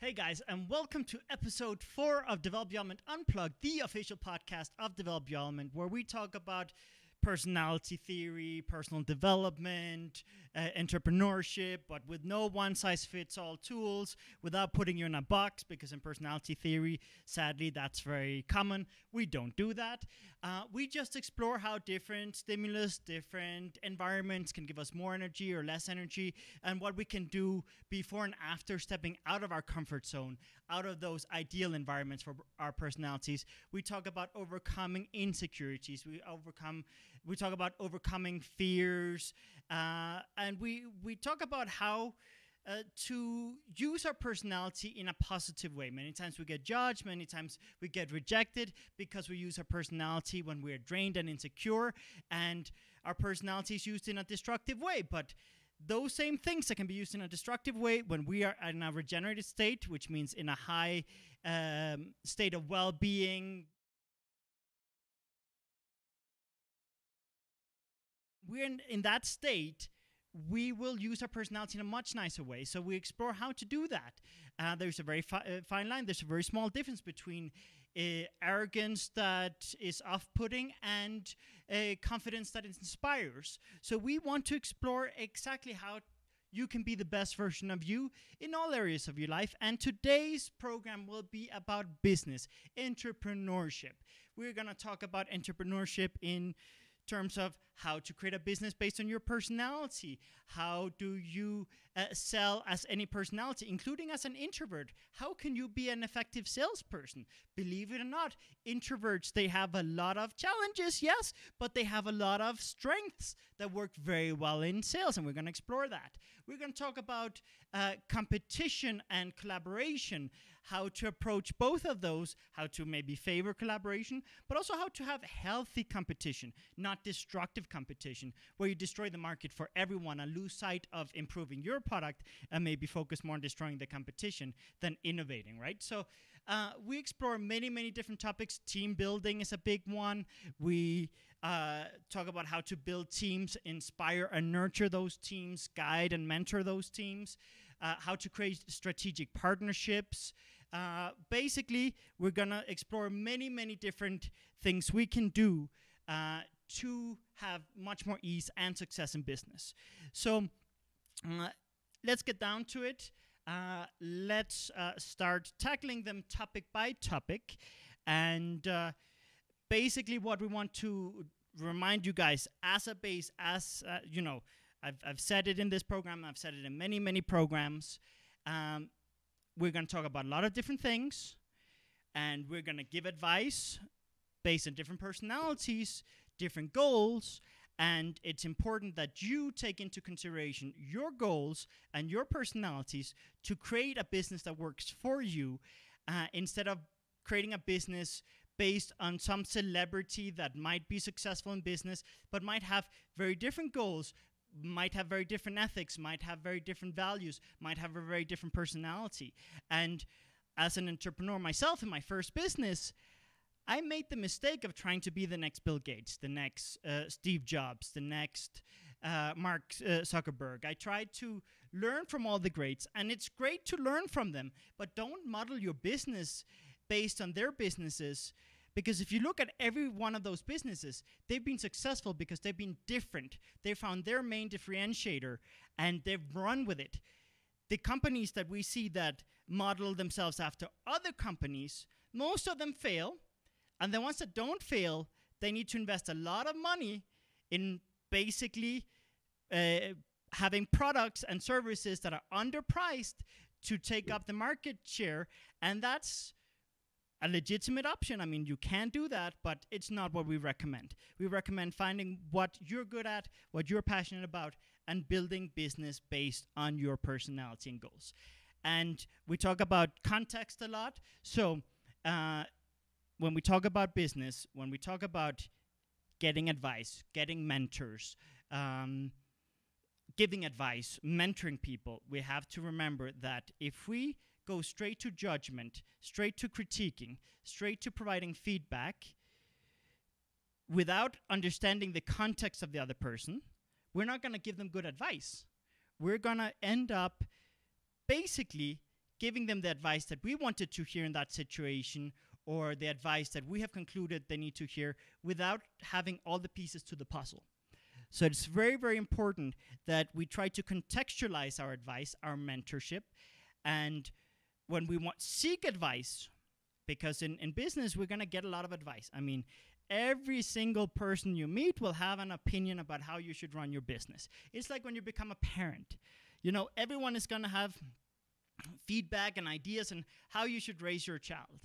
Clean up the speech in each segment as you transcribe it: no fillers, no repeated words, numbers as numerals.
Hey guys, and welcome to episode 4 of Develop Development Unplugged, the official podcast of Develop Development, where we talk about personality theory, personal development, entrepreneurship, but with no one-size-fits-all tools, without putting you in a box, because in personality theory, sadly, that's very common. We don't do that. We just explore how different stimulus, different environments can give us more energy or less energy, and what we can do before and after stepping out of our comfort zone, out of those ideal environments for our personalities. We talk about overcoming insecurities. We talk about overcoming fears, and we talk about how to use our personality in a positive way. Many times we get judged, many times we get rejected because we use our personality when we're drained and insecure, and our personality is used in a destructive way. But those same things that can be used in a destructive way when we are in a regenerated state, which means in a high state of well-being, we're in that state, we will use our personality in a much nicer way. So we explore how to do that. There's a very fine line. There's a very small difference between arrogance that is off-putting and confidence that inspires. So we want to explore exactly how you can be the best version of you in all areas of your life. And today's program will be about business, entrepreneurship. We're going to talk about entrepreneurship in terms of how to create a business based on your personality. How do you sell as any personality, including as an introvert? How can you be an effective salesperson? Believe it or not, introverts, they have a lot of challenges, yes, but they have a lot of strengths that work very well in sales, and we're going to explore that. We're going to talk about competition and collaboration, how to approach both of those, how to maybe favor collaboration, but also how to have healthy competition, not destructive competition, where you destroy the market for everyone and lose sight of improving your product and maybe focus more on destroying the competition than innovating, right? So we explore many different topics. Team building is a big one. We talk about how to build teams, inspire and nurture those teams, guide and mentor those teams, how to create strategic partnerships. Basically, we're going to explore many different things we can do to have much more ease and success in business. So let's get down to it. Let's start tackling them topic by topic. And basically what we want to remind you guys as a base, I've said it in this program, I've said it in many programs. We're going to talk about a lot of different things, and we're going to give advice based on different personalities, different goals, and it's important that you take into consideration your goals and your personalities to create a business that works for you, instead of creating a business based on some celebrity that might be successful in business but might have very different goals, might have very different ethics, might have very different values, might have a very different personality. And as an entrepreneur myself in my first business, I made the mistake of trying to be the next Bill Gates, the next Steve Jobs, the next Mark Zuckerberg. I tried to learn from all the greats, and it's great to learn from them, but don't model your business based on their businesses. Because if you look at every one of those businesses, they've been successful because they've been different. They found their main differentiator, and they've run with it. The companies that we see that model themselves after other companies, most of them fail. And the ones that don't fail, they need to invest a lot of money in basically having products and services that are underpriced to take up the market share. And that's a legitimate option. I mean, you can do that, but it's not what we recommend. We recommend finding what you're good at, what you're passionate about, and building business based on your personality and goals. And we talk about context a lot. So when we talk about business, when we talk about getting advice, getting mentors, giving advice, mentoring people, we have to remember that if we go straight to judgment, straight to critiquing, straight to providing feedback, without understanding the context of the other person, we're not going to give them good advice. We're going to end up basically giving them the advice that we wanted to hear in that situation, or the advice that we have concluded they need to hear, without having all the pieces to the puzzle. So it's very, very important that we try to contextualize our advice, our mentorship, and when we seek advice, because in business, we're going to get a lot of advice. I mean, every single person you meet will have an opinion about how you should run your business. It's like when you become a parent. Everyone is going to have feedback and ideas on how you should raise your child.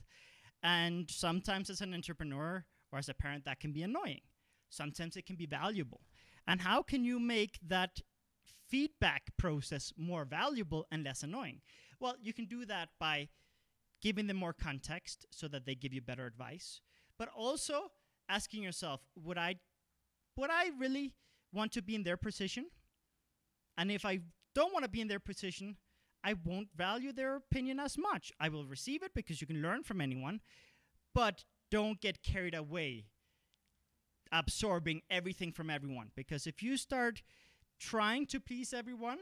And sometimes as an entrepreneur or as a parent, that can be annoying. Sometimes it can be valuable. And how can you make that feedback process more valuable and less annoying? Well, you can do that by giving them more context so that they give you better advice, but also asking yourself, would I really want to be in their position? And if I don't want to be in their position, I won't value their opinion as much. I will receive it because you can learn from anyone, but don't get carried away absorbing everything from everyone. Because if you start trying to please everyone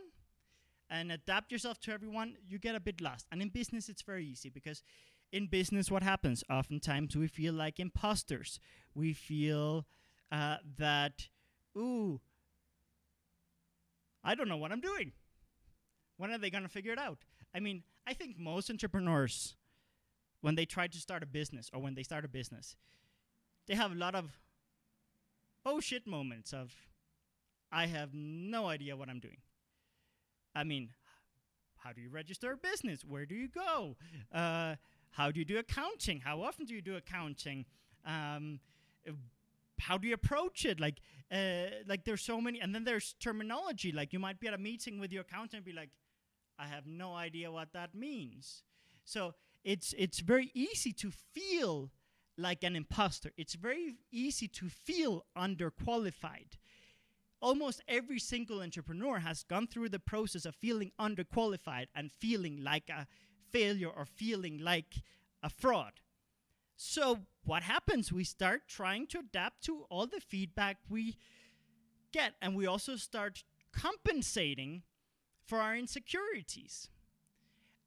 and adapt yourself to everyone, you get a bit lost. And in business, it's very easy, because in business, what happens? Oftentimes, we feel like imposters. We feel that, I don't know what I'm doing. When are they going to figure it out? I mean, I think most entrepreneurs, when they try to start a business, or when they start a business, they have a lot of oh shit moments of, I have no idea what I'm doing. I mean, how do you register a business? Where do you go? How do you do accounting? How often do you do accounting? How do you approach it? Like there's so many, and then there's terminology. Like you might be at a meeting with your accountant and be like, I have no idea what that means. So it's very easy to feel like an imposter. It's very easy to feel underqualified. Almost every single entrepreneur has gone through the process of feeling underqualified and feeling like a failure or feeling like a fraud. So what happens? We start trying to adapt to all the feedback we get, and we also start compensating for our insecurities.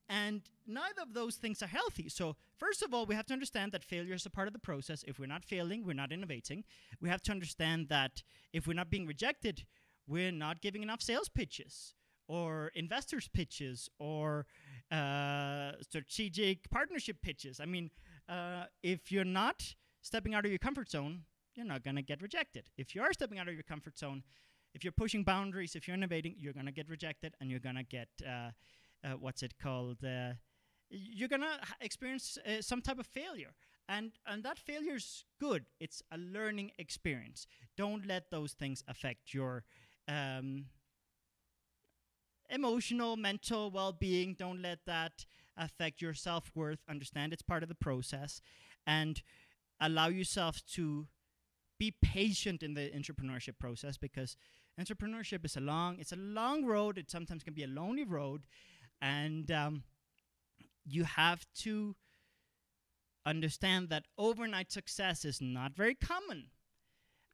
And neither of those things are healthy. So first of all, we have to understand that failure is a part of the process. If we're not failing, we're not innovating. We have to understand that if we're not being rejected, we're not giving enough sales pitches or investors pitches or strategic partnership pitches. I mean, if you're not stepping out of your comfort zone, you're not going to get rejected. If you are stepping out of your comfort zone, if you're pushing boundaries, if you're innovating, you're going to get rejected, and you're going to get, you're going to experience some type of failure. And that failure is good. It's a learning experience. Don't let those things affect your emotional, mental well-being. Don't let that affect your self-worth. Understand it's part of the process, and allow yourself to be patient in the entrepreneurship process, because entrepreneurship is a long road. It sometimes can be a lonely road, and you have to understand that overnight success is not very common,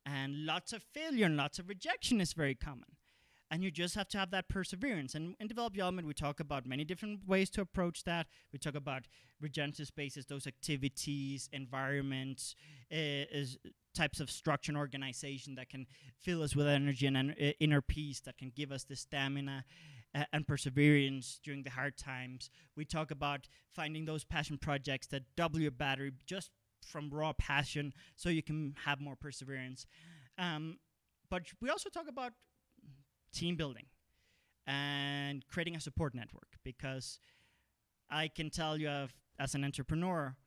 and lots of failure and lots of rejection is very common. And you just have to have that perseverance. And in Develop Your Element, we talk about many different ways to approach that. We talk about regenerative spaces, those activities, environments, types of structure and organization that can fill us with energy and inner peace, that can give us the stamina and perseverance during the hard times. We talk about finding those passion projects that double your battery just from raw passion, so you can have more perseverance. But we also talk about team building and creating a support network, because I can tell you, as an entrepreneur,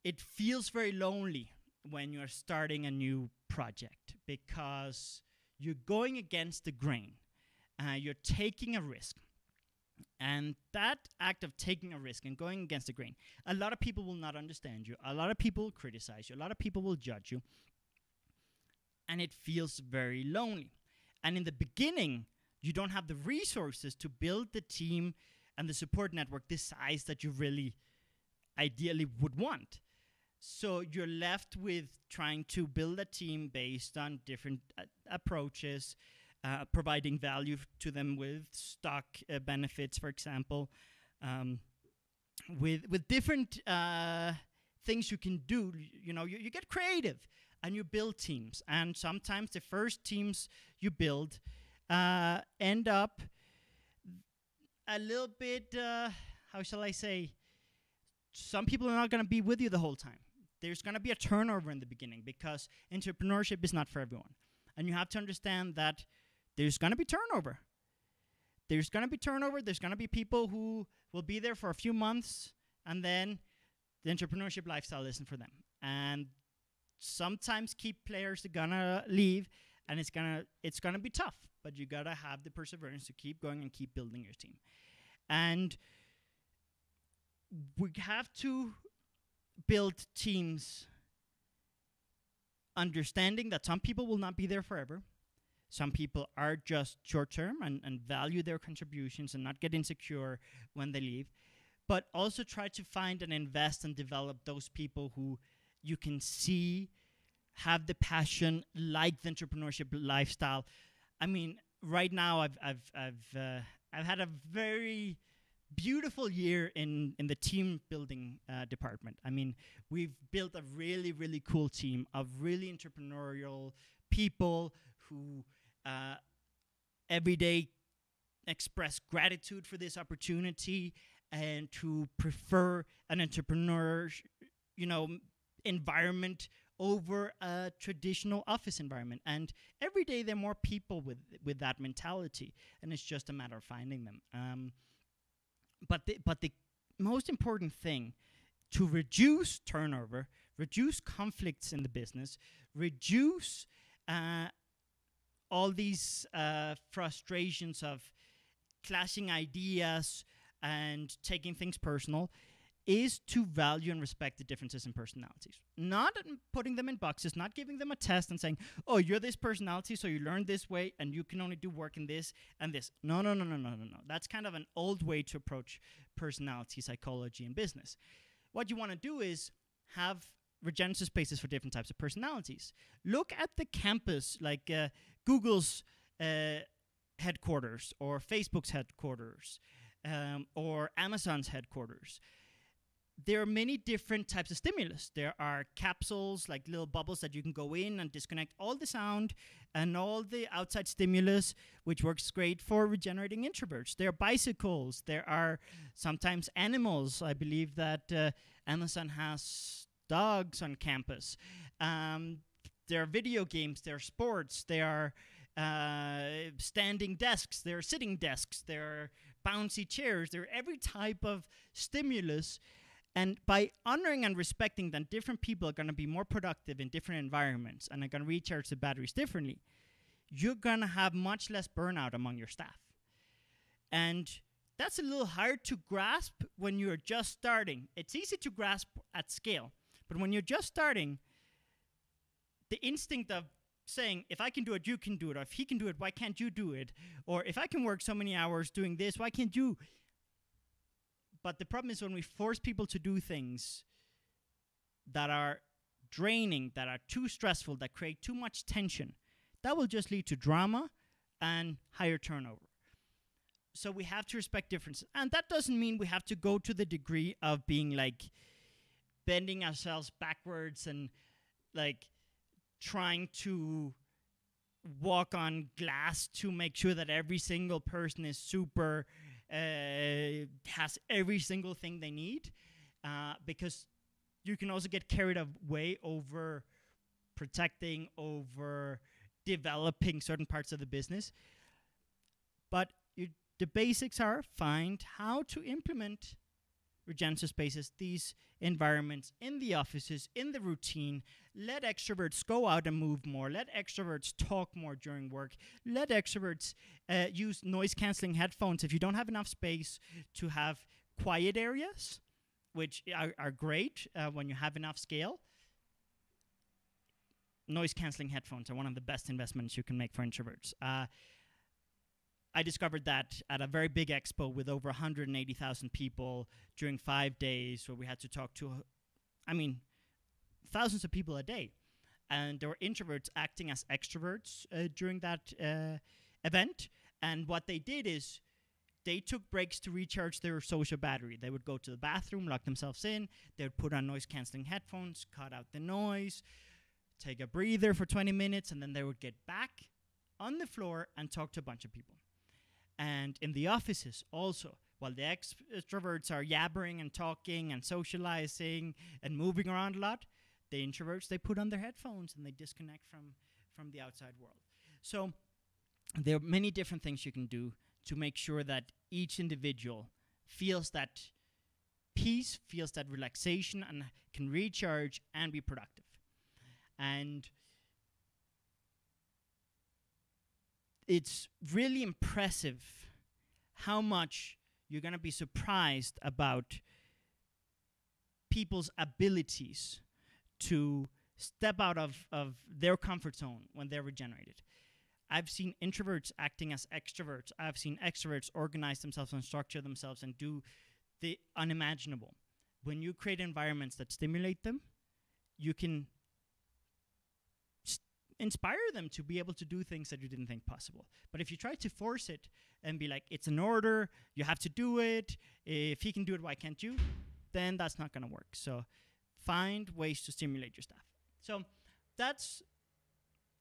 it feels very lonely when you're starting a new project, because you're going against the grain. You're taking a risk. And that act of taking a risk and going against the grain, a lot of people will not understand you. A lot of people will criticize you. A lot of people will judge you. And it feels very lonely. And in the beginning, you don't have the resources to build the team and the support network the size that you really ideally would want. So you're left with trying to build a team based on different approaches, providing value to them with stock benefits, for example, with different things you can do. You get creative and you build teams, and sometimes the first teams you build end up a little bit, how shall I say, some people are not going to be with you the whole time. There's going to be a turnover in the beginning because entrepreneurship is not for everyone. And you have to understand that there's going to be turnover. There's going to be people who will be there for a few months, and then the entrepreneurship lifestyle isn't for them. And sometimes key players are going to leave, and it's gonna be tough. But you got to have the perseverance to keep going and keep building your team. And we have to build teams understanding that some people will not be there forever. Some people are just short-term and value their contributions and not get insecure when they leave. But also try to find and invest and develop those people who you can see have the passion, like the entrepreneurship lifestyle. I mean, right now I've had a very beautiful year in the team building department. I mean, we've built a really, really cool team of really entrepreneurial people who every day express gratitude for this opportunity and to prefer an entrepreneur, environment over a traditional office environment. And every day there are more people with that mentality, and it's just a matter of finding them. But the most important thing to reduce turnover, reduce conflicts in the business, reduce all these frustrations of clashing ideas and taking things personal, is to value and respect the differences in personalities. Not putting them in boxes, not giving them a test and saying, oh, you're this personality, so you learn this way, and you can only do work in this and this. No. That's kind of an old way to approach personality psychology in business. What you want to do is have regenerative spaces for different types of personalities. Look at the campus, like Google's headquarters, or Facebook's headquarters, or Amazon's headquarters. There are many different types of stimulus. There are capsules, like little bubbles that you can go in and disconnect all the sound and all the outside stimulus, which works great for regenerating introverts. There are bicycles. There are sometimes animals. I believe that Amazon has dogs on campus. There are video games. There are sports. There are standing desks. There are sitting desks. There are bouncy chairs. There are every type of stimulus. And by honoring and respecting that different people are going to be more productive in different environments and are going to recharge the batteries differently, you're going to have much less burnout among your staff. And that's a little hard to grasp when you're just starting. It's easy to grasp at scale. But when you're just starting, the instinct of saying, if I can do it, you can do it. Or if he can do it, why can't you do it? Or if I can work so many hours doing this, why can't you? But the problem is when we force people to do things that are draining, that are too stressful, that create too much tension, that will just lead to drama and higher turnover. So we have to respect differences. And that doesn't mean we have to go to the degree of being like bending ourselves backwards and like trying to walk on glass to make sure that every single person is super has every single thing they need, because you can also get carried away over protecting, over developing certain parts of the business. But the basics are find how to implement regenerative spaces, these environments in the offices, in the routine. Let extroverts go out and move more. Let extroverts talk more during work. Let extroverts use noise-canceling headphones if you don't have enough space to have quiet areas, which are great when you have enough scale. Noise-canceling headphones are one of the best investments you can make for introverts. I discovered that at a very big expo with over 180,000 people during 5 days, where we had to talk to, thousands of people a day. And there were introverts acting as extroverts during that event. And what they did is they took breaks to recharge their social battery. They would go to the bathroom, lock themselves in. They would put on noise-canceling headphones, cut out the noise, take a breather for 20 minutes, and then they would get back on the floor and talk to a bunch of people. And in the offices also, while the extroverts are yabbering and talking and socializing and moving around a lot, the introverts, they put on their headphones and they disconnect from the outside world. So there are many different things you can do to make sure that each individual feels that peace, feels that relaxation, and can recharge and be productive. And it's really impressive how much you're going to be surprised about people's abilities to step out of their comfort zone when they're regenerated. I've seen introverts acting as extroverts. I've seen extroverts organize themselves and structure themselves and do the unimaginable. When you create environments that stimulate them, you can inspire them to be able to do things that you didn't think possible. But if you try to force it and be like, it's an order, you have to do it, if he can do it, why can't you? Then that's not going to work. So find ways to stimulate your staff. So that's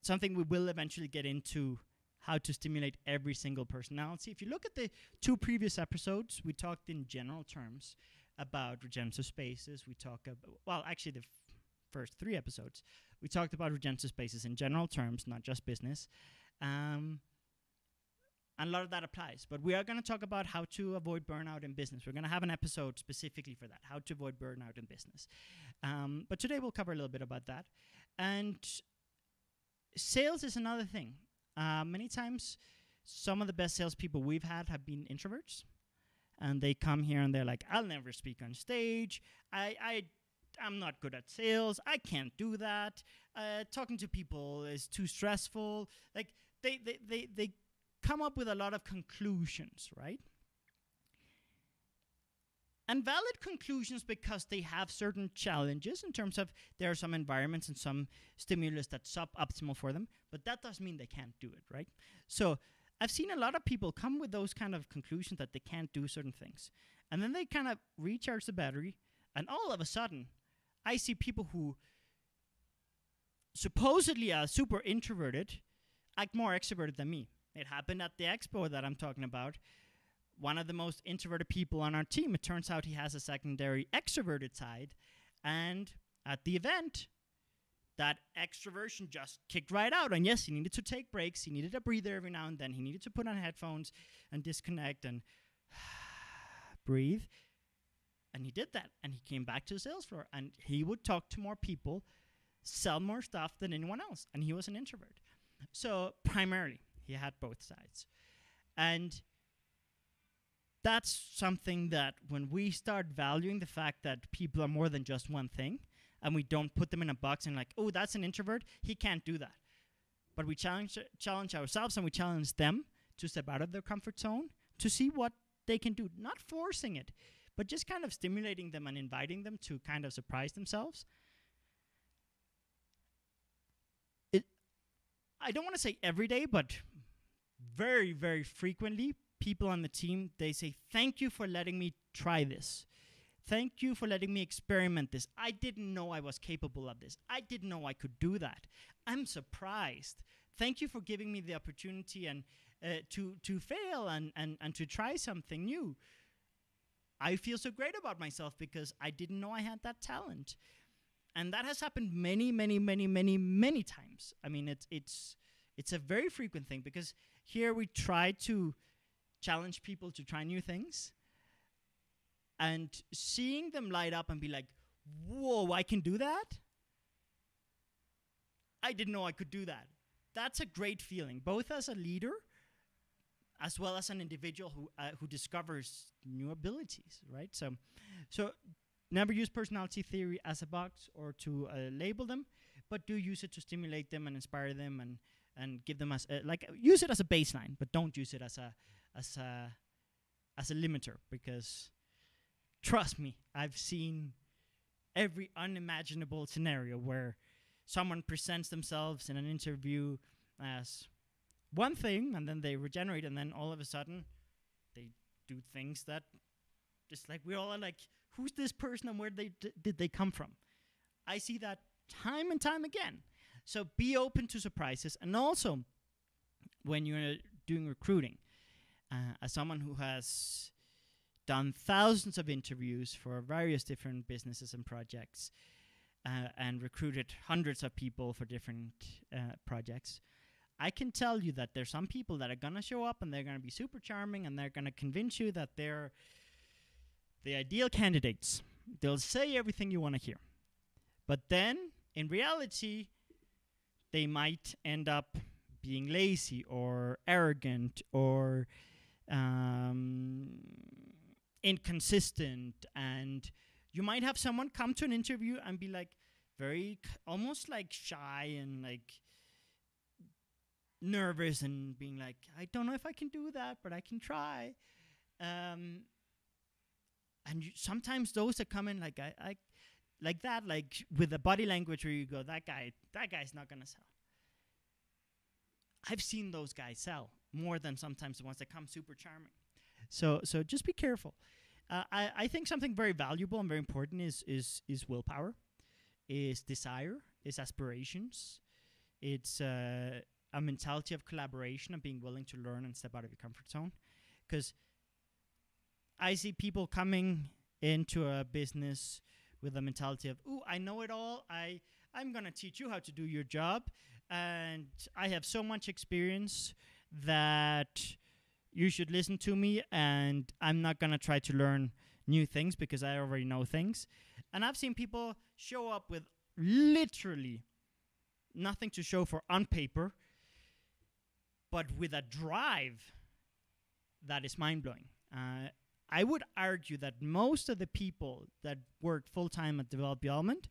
something we will eventually get into, how to stimulate every single personality. If you look at the 2 previous episodes, we talked in general terms about regenerative spaces. We talk about, well, actually the first 3 episodes, we talked about regenerative spaces in general terms, not just business. And a lot of that applies. But we are going to talk about how to avoid burnout in business. We're going to have an episode specifically for that, how to avoid burnout in business. But today we'll cover a little bit about that. And sales is another thing. Many times, some of the best salespeople we've had have been introverts. And they come here and they're like, I'll never speak on stage. I'm not good at sales. I can't do that. Talking to people is too stressful. Like, they come up with a lot of conclusions, right? And valid conclusions because they have certain challenges in terms of there are some environments and some stimulus that's suboptimal for them, but that doesn't mean they can't do it, right? So I've seen a lot of people come with those kind of conclusions that they can't do certain things. And then they kind of recharge the battery, and all of a sudden, I see people who supposedly are super introverted act more extroverted than me. It happened at the expo that I'm talking about. One of the most introverted people on our team, it turns out he has a secondary extroverted side. And at the event, that extroversion just kicked right out. And yes, he needed to take breaks. He needed a breather every now and then. He needed to put on headphones and disconnect and breathe. And he did that. And he came back to the sales floor. And he would talk to more people, sell more stuff than anyone else. And he was an introvert. So primarily, he had both sides. And that's something that when we start valuing the fact that people are more than just one thing, and we don't put them in a box and like, oh, that's an introvert, he can't do that. But we challenge ourselves and we challenge them to step out of their comfort zone to see what they can do. Not forcing it, but just kind of stimulating them and inviting them to kind of surprise themselves. I don't want to say every day, but very, very frequently, people on the team, they say, thank you for letting me try this. Thank you for letting me experiment this. I didn't know I was capable of this. I didn't know I could do that. I'm surprised. Thank you for giving me the opportunity and to fail and to try something new. I feel so great about myself because I didn't know I had that talent. And that has happened many, many, many, many, many times. I mean, it's a very frequent thing because here we try to challenge people to try new things. And seeing them light up and be like, whoa, I can do that? I didn't know I could do that. That's a great feeling, both as a leader as well as an individual who discovers new abilities, right? So never use personality theory as a box or to label them, but do use it to stimulate them and inspire them and give them use it as a baseline, but don't use it as a limiter, because trust me, I've seen every unimaginable scenario where someone presents themselves in an interview as one thing, and then they regenerate, and then all of a sudden they do things that just like we're all like, who's this person and where did they come from? I see that time and time again. So be open to surprises. And also, when you're doing recruiting, as someone who has done thousands of interviews for various different businesses and projects, and recruited hundreds of people for different projects, I can tell you that there's some people that are going to show up and they're going to be super charming and they're going to convince you that they're the ideal candidates. They'll say everything you want to hear. But then, in reality, they might end up being lazy or arrogant or inconsistent. And you might have someone come to an interview and be like almost like shy and like nervous and being like, I don't know if I can do that, but I can try. And sometimes those that come in like I like that, like with the body language where you go, that guy's not gonna sell. I've seen those guys sell more than sometimes the ones that come super charming. So just be careful. I think something very valuable and very important is willpower, is desire, is aspirations. It's a mentality of collaboration and being willing to learn and step out of your comfort zone. Because I see people coming into a business with a mentality of, ooh, I know it all. I'm going to teach you how to do your job. And I have so much experience that you should listen to me. And I'm not going to try to learn new things because I already know things. And I've seen people show up with literally nothing to show for on paper, but with a drive that is mind-blowing. I would argue that most of the people that work full-time at development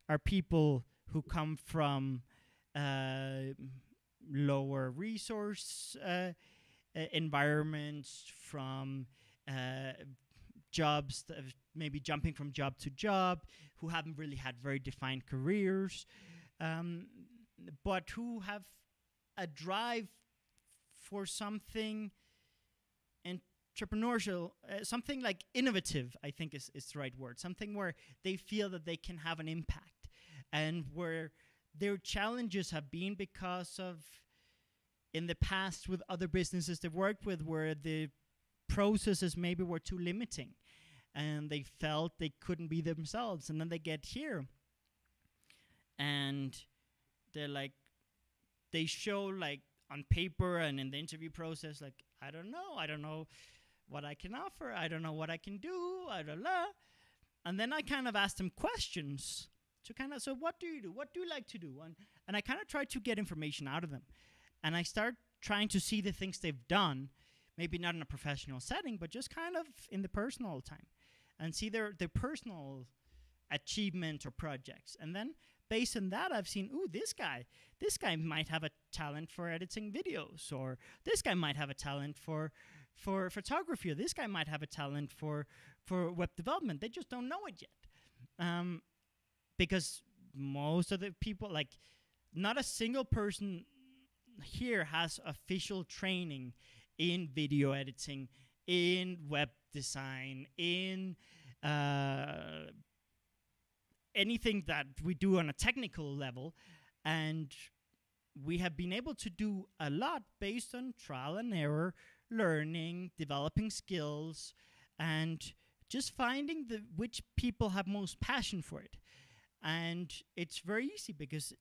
are people who come from lower resource environments, from jobs that maybe jumping from job to job, who haven't really had very defined careers, but who have a drive for something entrepreneurial, something like innovative, I think is the right word. Something where they feel that they can have an impact and where their challenges have been because of in the past with other businesses they've worked with where the processes maybe were too limiting and they felt they couldn't be themselves. And then they get here and they're like, they show like on paper and in the interview process, like, I don't know what I can offer. I don't know what I can do. I don't know. And then I kind of ask them questions to kind of, so what do you do? What do you like to do? And I kind of try to get information out of them. And I start trying to see the things they've done, maybe not in a professional setting, but just kind of in the personal time and see their personal achievements or projects. And then based on that, I've seen, ooh, this guy might have a talent for editing videos, or this guy might have a talent for photography, or this guy might have a talent for web development. They just don't know it yet. Because most of the people, like, not a single person here has official training in video editing, in web design, in anything that we do on a technical level. And we have been able to do a lot based on trial and error, learning, developing skills, and just finding which people have most passion for it. And it's very easy because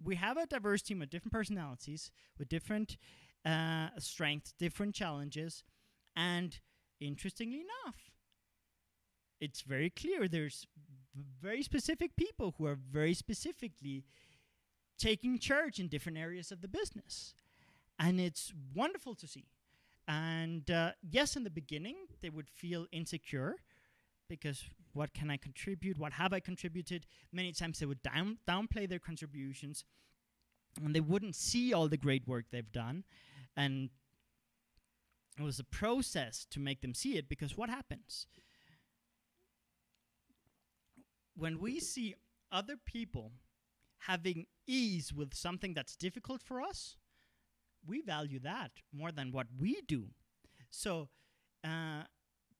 we have a diverse team of different personalities with different strengths, different challenges. And interestingly enough, it's very clear there's very specific people who are very specifically taking charge in different areas of the business. And it's wonderful to see. And yes, in the beginning, they would feel insecure because what can I contribute? What have I contributed? Many times they would downplay their contributions and they wouldn't see all the great work they've done. And it was a process to make them see it, because what happens? When we see other people having ease with something that's difficult for us, we value that more than what we do. So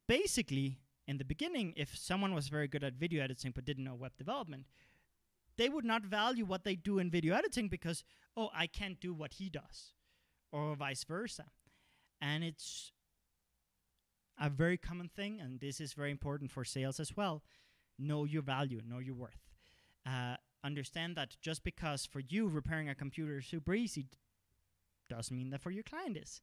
basically, in the beginning, if someone was very good at video editing but didn't know web development, they would not value what they do in video editing because, oh, I can't do what he does, or vice versa. And it's a very common thing, and this is very important for sales as well. Know your value, know your worth. Understand that just because for you repairing a computer is super easy doesn't mean that for your client is.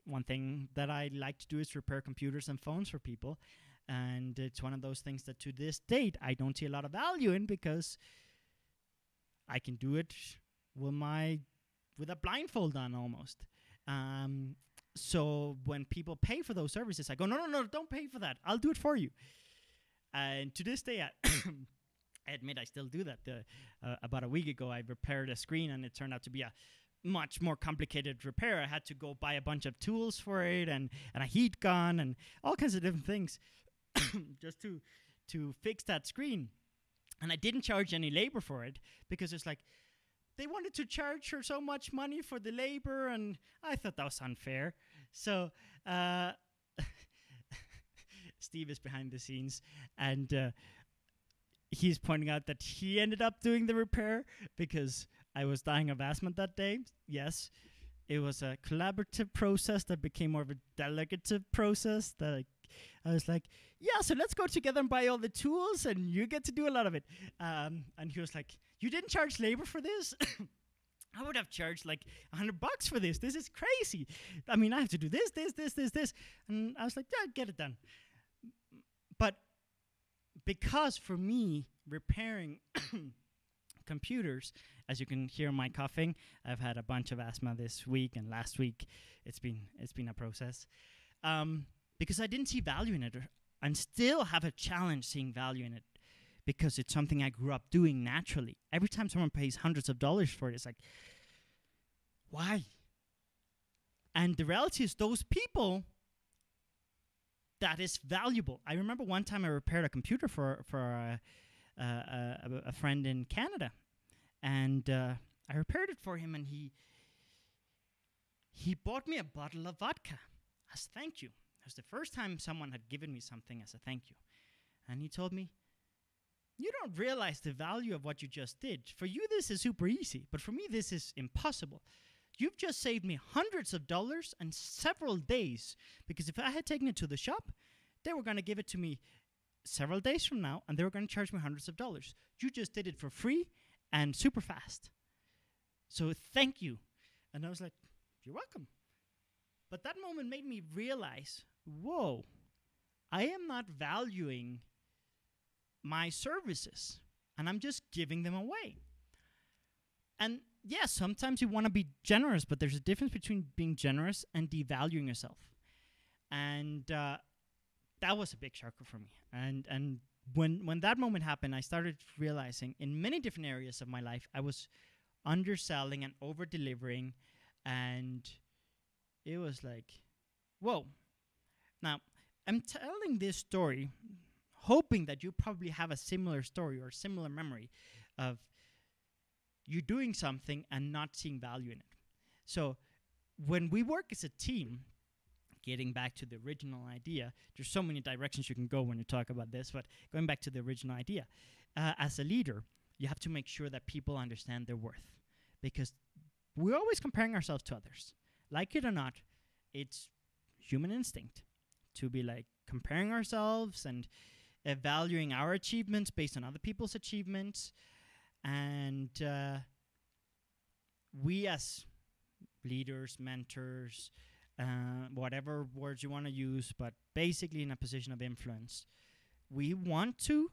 One thing that I like to do is repair computers and phones for people, and it's one of those things that to this date I don't see a lot of value in because I can do it with a blindfold on almost. So when people pay for those services, I go, no, don't pay for that. I'll do it for you. And to this day, I admit I still do that. About a week ago, I repaired a screen, and it turned out to be a much more complicated repair. I had to go buy a bunch of tools for it, and a heat gun, and all kinds of different things just to fix that screen. And I didn't charge any labor for it because it's like, they wanted to charge her so much money for the labor, and I thought that was unfair. So Steve is behind the scenes, and he's pointing out that he ended up doing the repair because I was dying of asthma that day. Yes, it was a collaborative process that became more of a delegative process. That I was like, yeah, so let's go together and buy all the tools, and you get to do a lot of it. And he was like, you didn't charge labor for this? I would have charged like $100 for this. This is crazy. I mean, I have to do this. And I was like, yeah, get it done. But because for me, repairing computers, as you can hear my coughing, I've had a bunch of asthma this week, and last week it's been a process. Because I didn't see value in it, and still have a challenge seeing value in it, because it's something I grew up doing naturally. Every time someone pays hundreds of dollars for it, it's like, why? And the reality is, those people, that is valuable. I remember one time I repaired a computer for a friend in Canada, and I repaired it for him, and he bought me a bottle of vodka as thank you. It was the first time someone had given me something as a thank you. And he told me, you don't realize the value of what you just did. For you, this is super easy, but for me, this is impossible. You've just saved me hundreds of dollars and several days, because if I had taken it to the shop, they were going to give it to me several days from now, and they were going to charge me hundreds of dollars. You just did it for free and super fast. So thank you. And I was like, you're welcome. But that moment made me realize, whoa, I am not valuing my services, and I'm just giving them away. And yes, sometimes you want to be generous, but there's a difference between being generous and devaluing yourself. And that was a big shocker for me. And when that moment happened, I started realizing in many different areas of my life, I was underselling and over-delivering, and it was like, whoa. Now, I'm telling this story hoping that you probably have a similar story or similar memory of you doing something and not seeing value in it. So when we work as a team, getting back to the original idea, there's so many directions you can go when you talk about this, but going back to the original idea, as a leader, you have to make sure that people understand their worth, because we're always comparing ourselves to others. Like it or not, it's human instinct to be like comparing ourselves and evaluating our achievements based on other people's achievements. And we as leaders, mentors, whatever words you want to use, but basically in a position of influence, we want to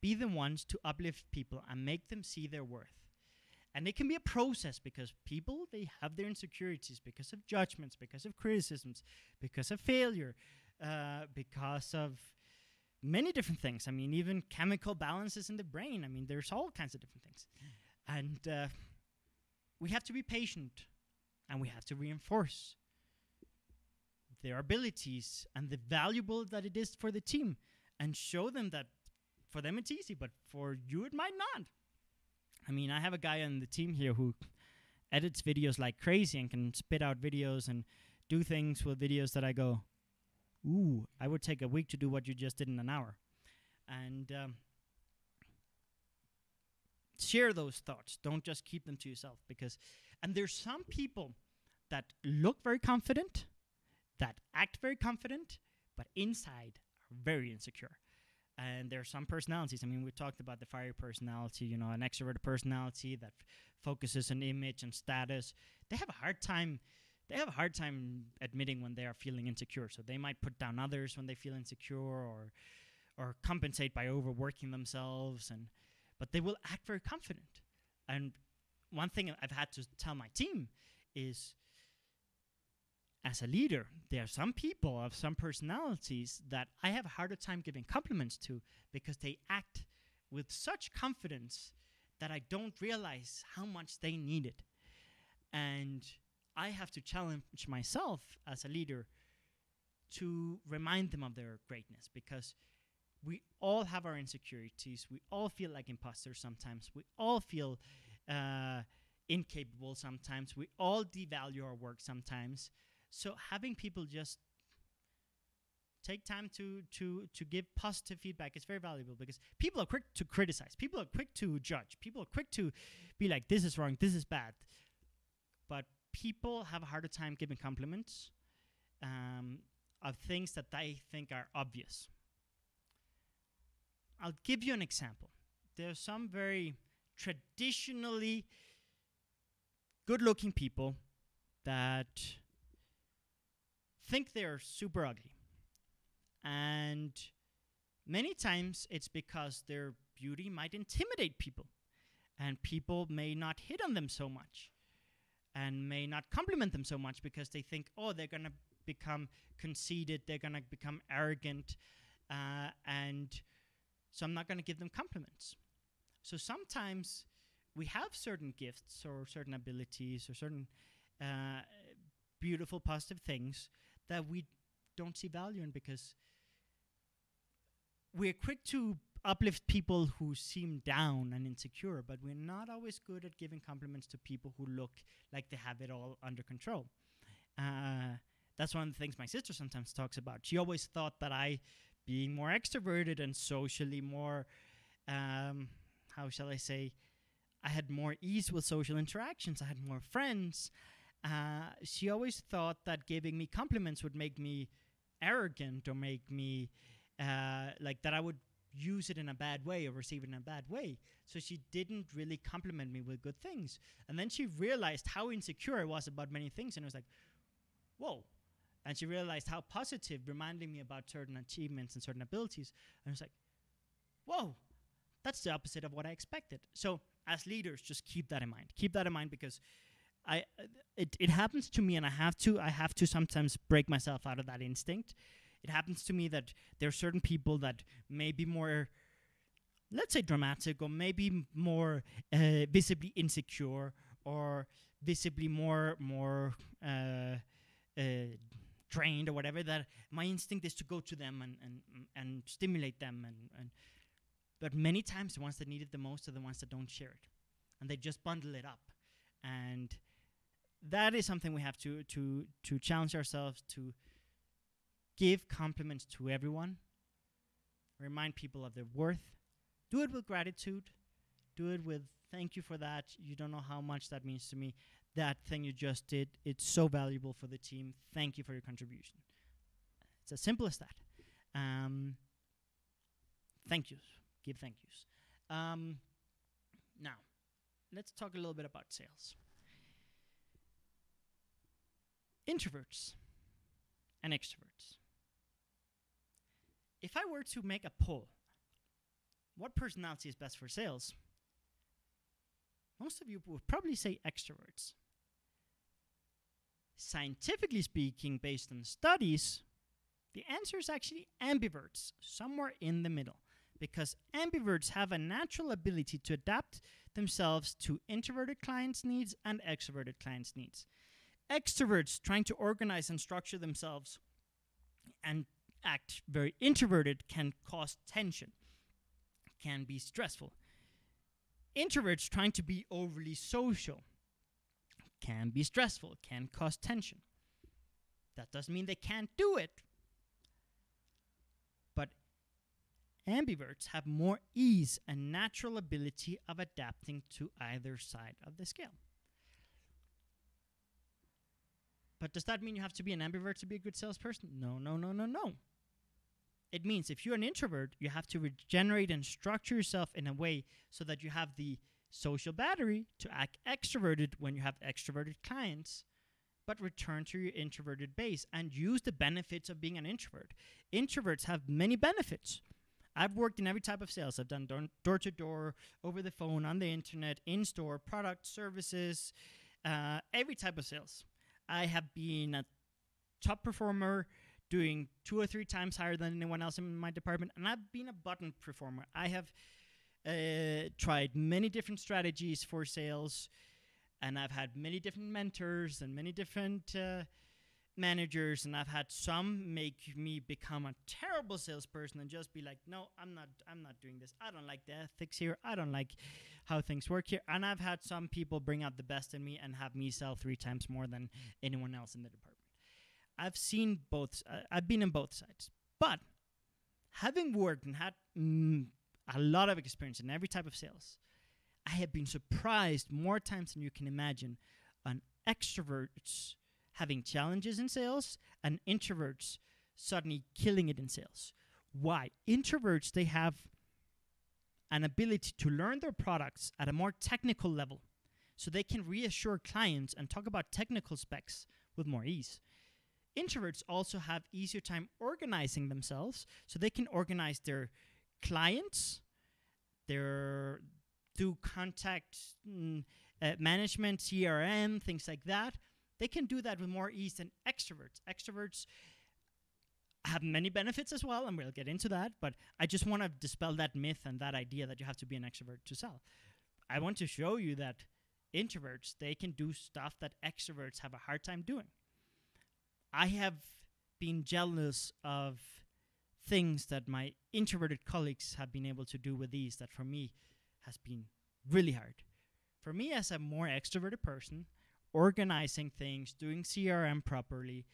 be the ones to uplift people and make them see their worth. And it can be a process, because people, they have their insecurities because of judgments, because of criticisms, because of failure, because of many different things. I mean, even chemical balances in the brain. I mean, there's all kinds of different things. And we have to be patient, and we have to reinforce their abilities and the valuable that it is for the team, and show them that for them it's easy, but for you it might not. I mean, I have a guy on the team here who edits videos like crazy and can spit out videos and do things with videos that I go, ooh, I would take a week to do what you just did in an hour. And share those thoughts. Don't just keep them to yourself. And there's some people that look very confident, that act very confident, but inside are very insecure. And there are some personalities. I mean, we talked about the fiery personality, you know, an extroverted personality that focuses on image and status. They have a hard time. They have a hard time admitting when they are feeling insecure. So they might put down others when they feel insecure, or compensate by overworking themselves. But they will act very confident. And one thing I've had to tell my team is, as a leader, there are some people of some personalities that I have a harder time giving compliments to, because they act with such confidence that I don't realize how much they need it. And I have to challenge myself as a leader to remind them of their greatness, because we all have our insecurities. We all feel like imposters sometimes. We all feel incapable sometimes. We all devalue our work sometimes. So having people just take time to give positive feedback is very valuable, because people are quick to criticize. People are quick to judge. People are quick to be like, this is wrong, this is bad. But people have a harder time giving compliments of things that they think are obvious. I'll give you an example. There are some very traditionally good-looking people that think they're super ugly. And many times it's because their beauty might intimidate people, and people may not hit on them so much and may not compliment them so much, because they think, oh, they're going to become conceited, they're going to become arrogant, and so I'm not going to give them compliments. So sometimes we have certain gifts or certain abilities or certain beautiful, positive things that we don't see value in, because we're quick to uplift people who seem down and insecure, but we're not always good at giving compliments to people who look like they have it all under control. That's one of the things my sister sometimes talks about. She always thought that I, being more extroverted and socially more, how shall I say, I had more ease with social interactions, I had more friends. She always thought that giving me compliments would make me arrogant, or make me like that I would use it in a bad way or receive it in a bad way. So she didn't really compliment me with good things. And then she realized how insecure I was about many things, and I was like, whoa. And she realized how positive, reminding me about certain achievements and certain abilities. And I was like, whoa, that's the opposite of what I expected. So as leaders, just keep that in mind. Keep that in mind, because it happens to me, and I have to sometimes break myself out of that instinct. It happens to me that there are certain people that may be more, let's say, dramatic, or maybe more visibly insecure, or visibly more trained, or whatever, that my instinct is to go to them and stimulate them. But many times the ones that need it the most are the ones that don't share it, and they just bundle it up. And that is something we have to challenge ourselves to give compliments to everyone. Remind people of their worth. Do it with gratitude. Do it with thank you for that. You don't know how much that means to me. That thing you just did, it's so valuable for the team. Thank you for your contribution. It's as simple as that. Thank yous. Give thank yous. Now, let's talk a little bit about sales. Introverts and extroverts. If I were to make a poll, what personality is best for sales? Most of you would probably say extroverts. Scientifically speaking, based on studies, the answer is actually ambiverts, somewhere in the middle, because ambiverts have a natural ability to adapt themselves to introverted clients' needs and extroverted clients' needs. Extroverts trying to organize and structure themselves and act very introverted can cause tension, can be stressful. Introverts trying to be overly social can be stressful, can cause tension. That doesn't mean they can't do it. But ambiverts have more ease and natural ability of adapting to either side of the scale. But does that mean you have to be an ambivert to be a good salesperson? No, no, no, no, no. It means if you're an introvert, you have to regenerate and structure yourself in a way so that you have the social battery to act extroverted when you have extroverted clients, but return to your introverted base and use the benefits of being an introvert. Introverts have many benefits. I've worked in every type of sales. I've done door-to-door, over the phone, on the internet, in-store, product, services, every type of sales. I have been a top performer doing 2 or 3 times higher than anyone else in my department, and I've been a button performer. I have tried many different strategies for sales, and I've had many different mentors and many different managers, and I've had some make me become a terrible salesperson and just be like, no, I'm not doing this. I don't like the ethics here. I don't like how things work here. And I've had some people bring out the best in me and have me sell 3 times more than anyone else in the department. I've seen both. I've been in both sides. But having worked and had a lot of experience in every type of sales, I have been surprised more times than you can imagine on extroverts having challenges in sales and introverts suddenly killing it in sales. Why? Introverts, they have an ability to learn their products at a more technical level, so they can reassure clients and talk about technical specs with more ease. Introverts also have easier time organizing themselves, so they can organize their clients, their through contact management, CRM, things like that. They can do that with more ease than extroverts. Extroverts have many benefits as well, and we'll get into that, but I just want to dispel that myth and that idea that you have to be an extrovert to sell. I want to show you that introverts, they can do stuff that extroverts have a hard time doing. I have been jealous of things that my introverted colleagues have been able to do with ease that for me has been really hard. For me, as a more extroverted person, organizing things, doing CRM properly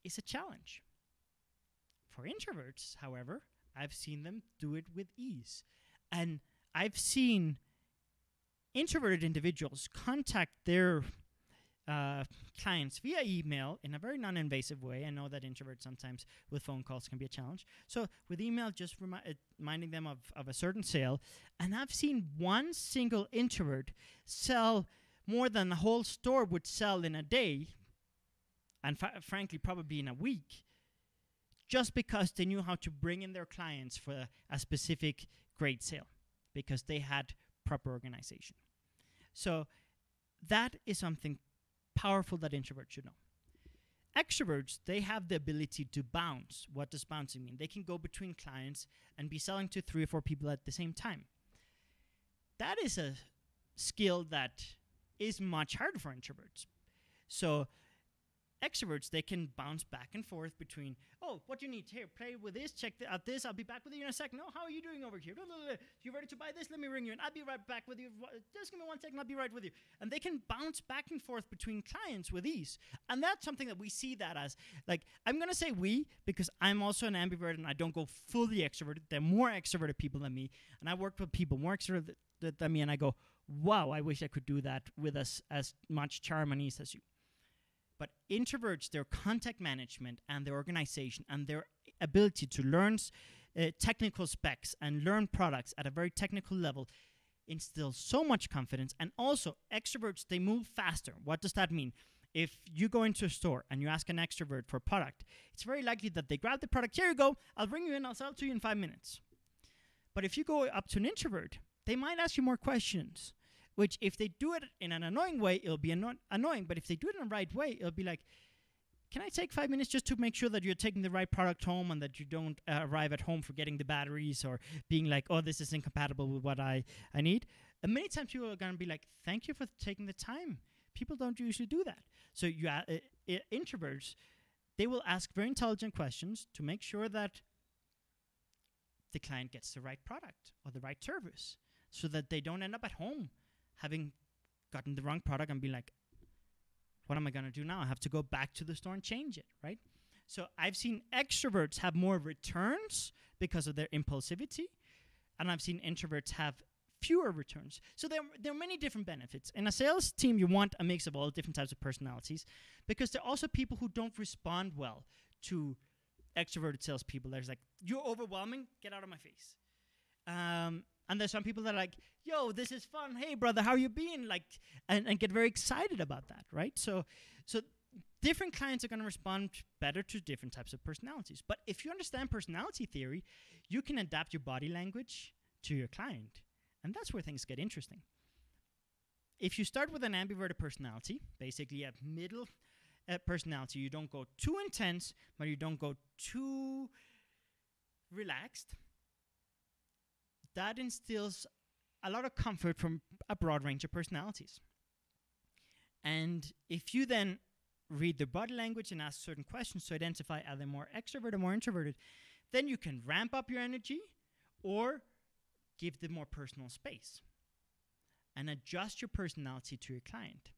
is a challenge. For introverts, however, I've seen them do it with ease. And I've seen introverted individuals contact their clients via email in a very non-invasive way. I know that introverts sometimes with phone calls can be a challenge. So with email, just reminding them of a certain sale. And I've seen one single introvert sell more than the whole store would sell in a day, and frankly, probably in a week, just because they knew how to bring in their clients for a specific great sale, because they had proper organization. So that is something powerful that introverts should know. Extroverts, they have the ability to bounce. What does bouncing mean? They can go between clients and be selling to 3 or 4 people at the same time. That is a skill that is much harder for introverts. So extroverts, they can bounce back and forth between, oh, what do you need? Here, play with this, check out this, I'll be back with you in a second. Oh, how are you doing over here? You ready to buy this? Let me ring you, and I'll be right back with you. Just give me 1 second, I'll be right with you. And they can bounce back and forth between clients with ease. And that's something that we see that as, like, I'm going to say we, because I'm also an ambivert and I don't go fully extroverted. There are more extroverted people than me, and I work with people more extroverted than me, and I go, wow, I wish I could do that with as much charm and ease as you. But introverts, their contact management and their organization and their ability to learn technical specs and learn products at a very technical level instills so much confidence. And also, extroverts, they move faster. What does that mean? If you go into a store and you ask an extrovert for a product, it's very likely that they grab the product. Here you go. I'll bring you in. I'll sell it to you in 5 minutes. But if you go up to an introvert, they might ask you more questions, which if they do it in an annoying way, it'll be annoying. But if they do it in the right way, it'll be like, can I take 5 minutes just to make sure that you're taking the right product home and that you don't arrive at home forgetting the batteries or being like, oh, this is incompatible with what I need. And many times people are going to be like, thank you for taking the time. People don't usually do that. So you introverts, they will ask very intelligent questions to make sure that the client gets the right product or the right service so that they don't end up at home having gotten the wrong product and be like, what am I going to do now? I have to go back to the store and change it, right? So I've seen extroverts have more returns because of their impulsivity, and I've seen introverts have fewer returns. So there are many different benefits. In a sales team, you want a mix of all different types of personalities, because there are also people who don't respond well to extroverted salespeople. There's like, you're overwhelming, get out of my face. And there's some people that are like, yo, this is fun. Hey, brother, how you been? Like, and get very excited about that, right? So different clients are going to respond better to different types of personalities. But if you understand personality theory, you can adapt your body language to your client. And that's where things get interesting. If you start with an ambiverted personality, basically a middle personality, you don't go too intense, but you don't go too relaxed. That instills a lot of comfort from a broad range of personalities. And if you then read their body language and ask certain questions to identify are they more extroverted or more introverted, then you can ramp up your energy or give them more personal space and adjust your personality to your client.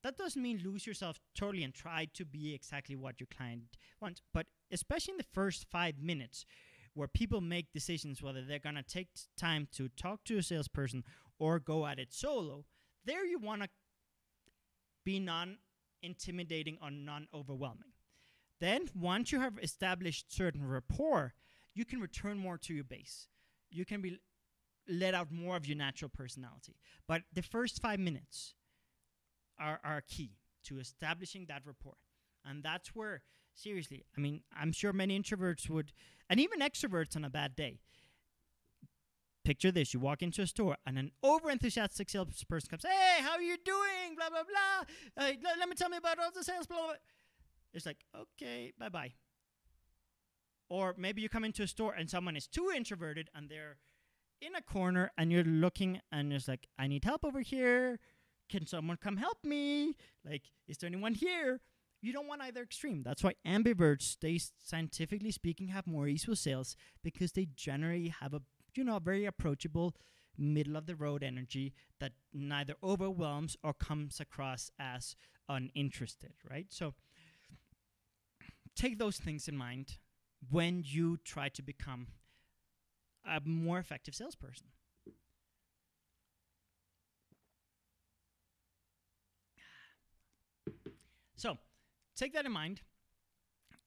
That doesn't mean lose yourself totally and try to be exactly what your client wants, but especially in the first 5 minutes, where people make decisions whether they're going to take time to talk to a salesperson or go at it solo, there you want to be non-intimidating or non-overwhelming. Then, once you have established certain rapport, you can return more to your base. You can let out more of your natural personality. But the first 5 minutes are key to establishing that rapport. And that's where, seriously, I mean, I'm sure many introverts would, and even extroverts on a bad day. Picture this, you walk into a store and an over-enthusiastic salesperson comes, hey, how are you doing, blah, blah, blah. Let me tell me about all the sales, blah, blah, blah. It's like, okay, bye-bye. Or maybe you come into a store and someone is too introverted and they're in a corner and you're looking and it's like, I need help over here. Can someone come help me? Like, is there anyone here? You don't want either extreme. That's why ambiverts, they scientifically speaking, have more ease with sales, because they generally have a very approachable, middle of the road energy that neither overwhelms or comes across as uninterested, right? So take those things in mind when you try to become a more effective salesperson. So take that in mind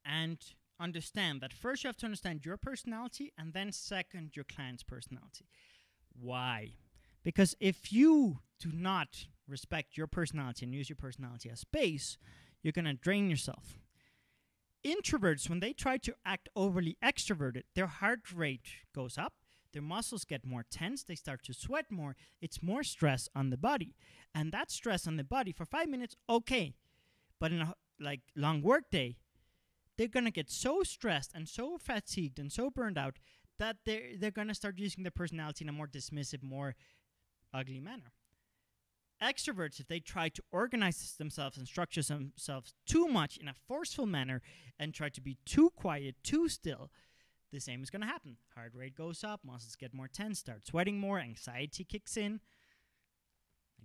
and understand that first you have to understand your personality, and then second, your client's personality. Why? Because if you do not respect your personality and use your personality as space, you're going to drain yourself. Introverts, when they try to act overly extroverted, their heart rate goes up, their muscles get more tense, they start to sweat more, it's more stress on the body. And that stress on the body for 5 minutes, okay. But in a long work day, they're going to get so stressed and so fatigued and so burned out that they're going to start using their personality in a more dismissive, more ugly manner. Extroverts, if they try to organize themselves and structure themselves too much in a forceful manner and try to be too quiet, too still, the same is going to happen. Heart rate goes up, muscles get more tense, start sweating more, anxiety kicks in.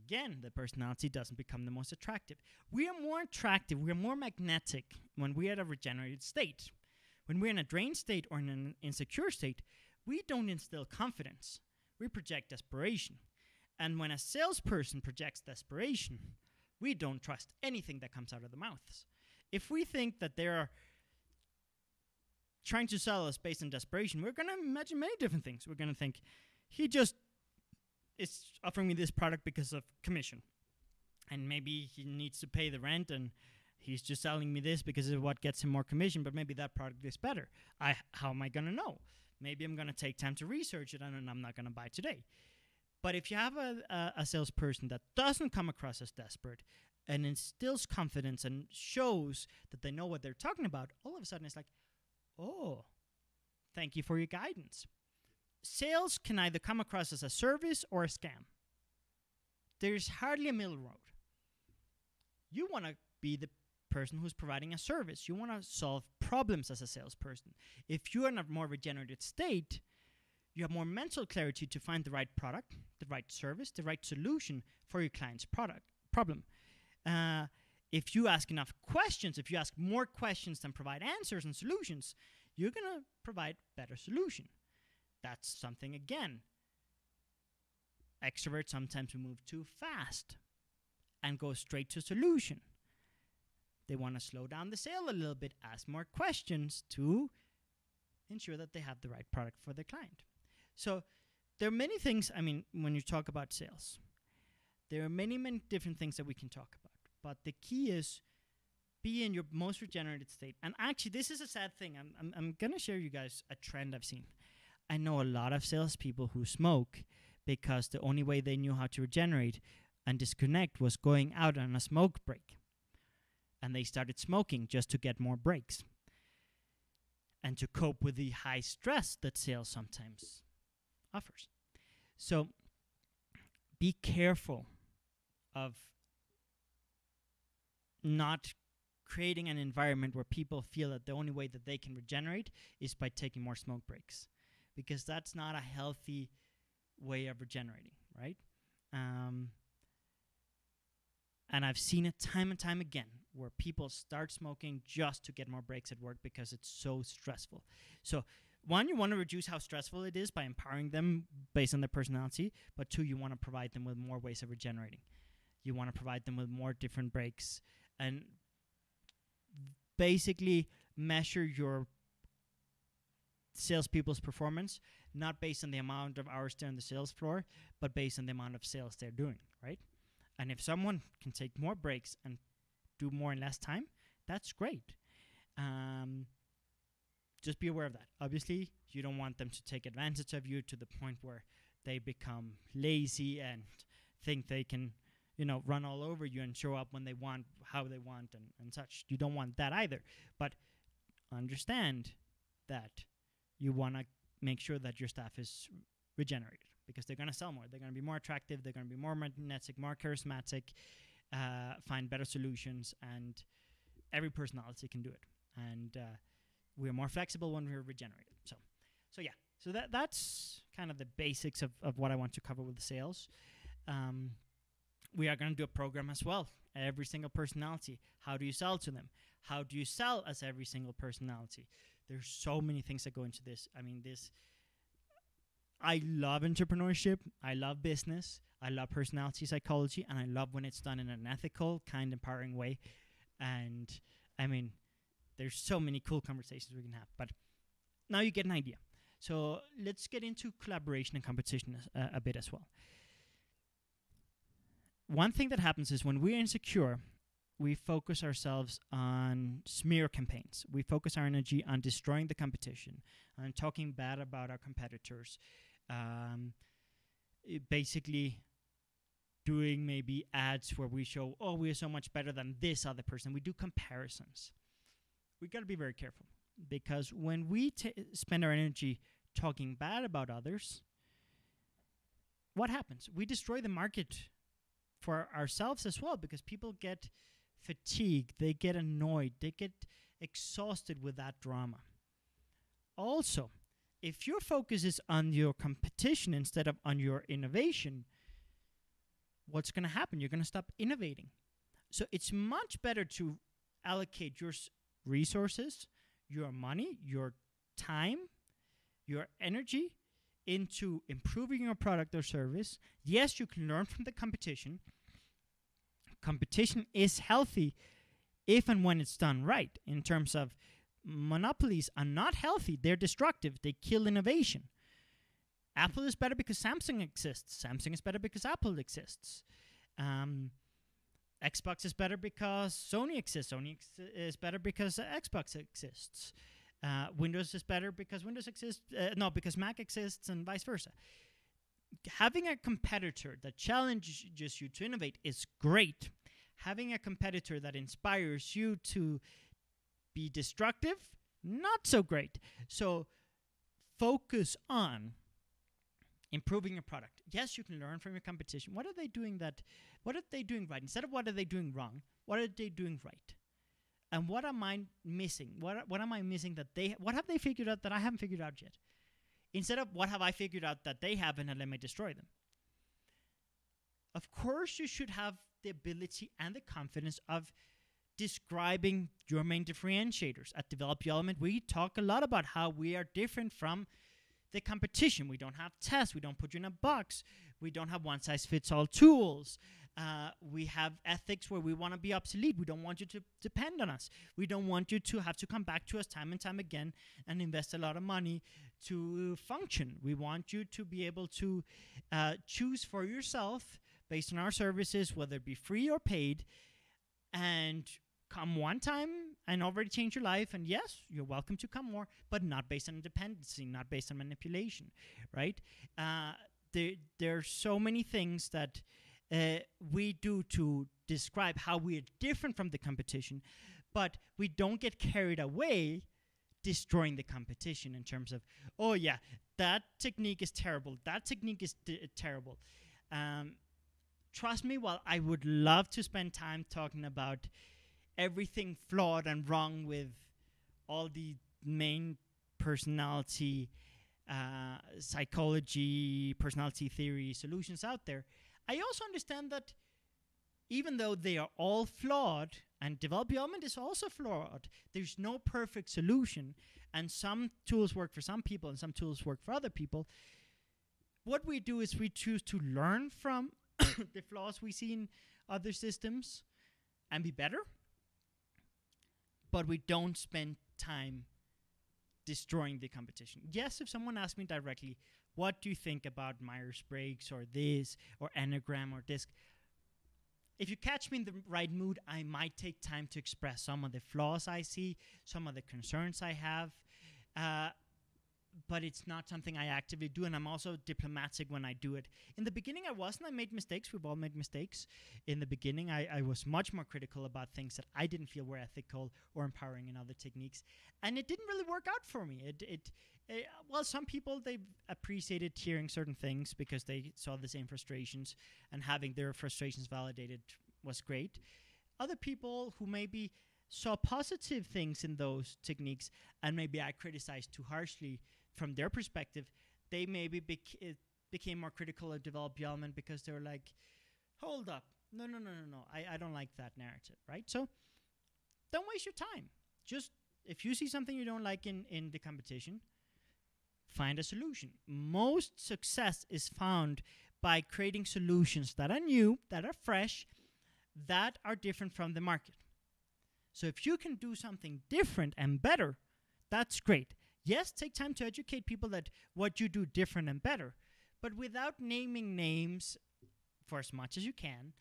Again, the personality doesn't become the most attractive. We are more attractive, we are more magnetic when we are at a regenerated state. When we're in a drained state or in an insecure state, we don't instill confidence. We project desperation. And when a salesperson projects desperation, we don't trust anything that comes out of the mouths. If we think that they're trying to sell us based on desperation, we're going to imagine many different things. We're going to think, he just is offering me this product because of commission. And maybe he needs to pay the rent and he's just selling me this because of what gets him more commission, but maybe that product is better. How am I going to know? Maybe I'm going to take time to research it and I'm not going to buy today. But if you have a salesperson that doesn't come across as desperate and instills confidence and shows that they know what they're talking about, all of a sudden it's like, oh, thank you for your guidance. Sales can either come across as a service or a scam. There's hardly a middle road. You want to be the person who's providing a service. You want to solve problems as a salesperson. If you're in a more regenerated state, You have more mental clarity to find the right product, the right service, the right solution for your client's problem. If you ask enough questions, if you ask more questions than provide answers and solutions, you're going to provide better solution. That's something, again, extroverts sometimes we move too fast and go straight to solution. They want to slow down the sale a little bit, ask more questions to ensure that they have the right product for their client. So there are many things, when you talk about sales, there are many, many different things that we can talk about. But the key is be in your most regenerated state. And actually, this is a sad thing. I'm going to share you guys a trend I've seen. I know a lot of salespeople who smoke because the only way they knew how to regenerate and disconnect was going out on a smoke break. And they started smoking just to get more breaks and to cope with the high stress that sales sometimes offers. So be careful of not creating an environment where people feel that the only way that they can regenerate is by taking more smoke breaks, because that's not a healthy way of regenerating, right? And I've seen it time and time again where people start smoking just to get more breaks at work because it's so stressful. So one, you want to reduce how stressful it is by empowering them based on their personality. But two, you want to provide them with more ways of regenerating. You want to provide them with more different breaks and basically measure your salespeople's performance, not based on the amount of hours they're on the sales floor, but based on the amount of sales they're doing, right? And if someone can take more breaks and do more in less time, that's great. Just be aware of that. Obviously, you don't want them to take advantage of you to the point where they become lazy and think they can, run all over you and show up when they want, how they want, and such. You don't want that either. But understand that you want to make sure that your staff is regenerated, because they're going to sell more. They're going to be more attractive. They're going to be more magnetic, more charismatic, find better solutions, and every personality can do it. And we're more flexible when we're regenerated. So yeah. So that's kind of the basics of what I want to cover with the sales. We are going to do a program as well. Every single personality. How do you sell to them? How do you sell as every single personality? There's so many things that go into this. I love entrepreneurship. I love business. I love personality psychology. And I love when it's done in an ethical, kind, empowering way. And there's so many cool conversations we can have. But now you get an idea. So let's get into collaboration and competition a bit as well. One thing that happens is when we're insecure, we focus ourselves on smear campaigns. We focus our energy on destroying the competition, on talking bad about our competitors, basically doing maybe ads where we show, oh, we are so much better than this other person. We do comparisons. We got to be very careful, because when we spend our energy talking bad about others, what happens? We destroy the market for ourselves as well, because people get fatigued, they get annoyed, they get exhausted with that drama. Also, if your focus is on your competition instead of on your innovation, what's going to happen? You're going to stop innovating. So it's much better to allocate your resources, your money, your time, your energy into improving your product or service. Yes, you can learn from the competition. Competition is healthy if and when it's done right. In terms of monopolies are not healthy. They're destructive. They kill innovation. Apple is better because Samsung exists. Samsung is better because Apple exists. Xbox is better because Sony exists. Sony is better because Xbox exists. Windows is better because Windows exists. Because Mac exists, and vice versa. Having a competitor that challenges you to innovate is great. Having a competitor that inspires you to be destructive, not so great. So focus on improving your product. Yes, you can learn from your competition. What are they doing right? Instead of what are they doing wrong, what are they doing right? And what am I missing? What am I missing what have they figured out that I haven't figured out yet? instead of what have I figured out that they haven't and let me destroy them. Of course, you should have the ability and the confidence of describing your main differentiators. At Develop Your Element, we talk a lot about how we are different from the competition. We don't have tests. We don't put you in a box. We don't have one-size-fits-all tools. We have ethics where we want to be obsolete. We don't want you to depend on us. We don't want you to have to come back to us time and time again and invest a lot of money to function. We want you to be able to choose for yourself based on our services, whether it be free or paid, and come one time and already change your life. And yes, you're welcome to come more, but not based on dependency, not based on manipulation, right? There are so many things that we do to describe how we are different from the competition, but we don't get carried away destroying the competition in terms of, oh yeah, that technique is terrible. That technique is terrible. Trust me, while I would love to spend time talking about everything flawed and wrong with all the main personality, psychology, personality theory solutions out there, I also understand that even though they are all flawed, and Develop Your Element is also flawed, there's no perfect solution, and some tools work for some people and some tools work for other people. What we do is we choose to learn from the flaws we see in other systems and be better, but we don't spend time destroying the competition. Yes, if someone asks me directly, what do you think about Myers-Briggs or this or Enneagram or DISC? If you catch me in the right mood, I might take time to express some of the flaws I see, some of the concerns I have, but it's not something I actively do, and I'm also diplomatic when I do it. In the beginning, I wasn't. I made mistakes. We've all made mistakes. In the beginning, I was much more critical about things that I didn't feel were ethical or empowering in other techniques, and it didn't really work out for me. Well, some people, they appreciated hearing certain things because they saw the same frustrations, and having their frustrations validated was great. Other people who maybe saw positive things in those techniques, and maybe I criticized too harshly from their perspective, they maybe became more critical of Develop Your Element because they were like, hold up, no, I don't like that narrative, right? So don't waste your time. Just, if you see something you don't like in the competition, find a solution. Most success is found by creating solutions that are new, that are fresh, that are different from the market. So if you can do something different and better, that's great. Yes, take time to educate people that what you do different and better, but without naming names for as much as you can,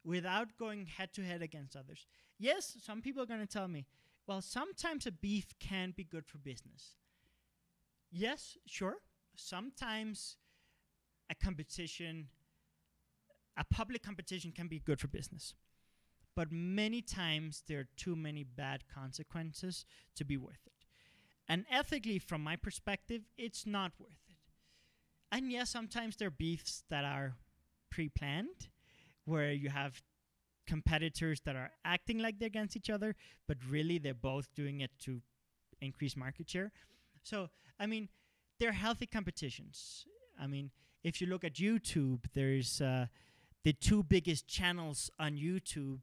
without going head-to-head against others. Yes, some people are going to tell me, well, sometimes a beef can be good for business. Yes, sure. Sometimes a public competition can be good for business. But many times there are too many bad consequences to be worth it. And ethically, from my perspective, it's not worth it. And yes, sometimes there are beefs that are pre-planned, where you have competitors that are acting like they're against each other, but really they're both doing it to increase market share. So, I mean, they're healthy competitions. I mean, if you look at YouTube, there's the two biggest channels on YouTube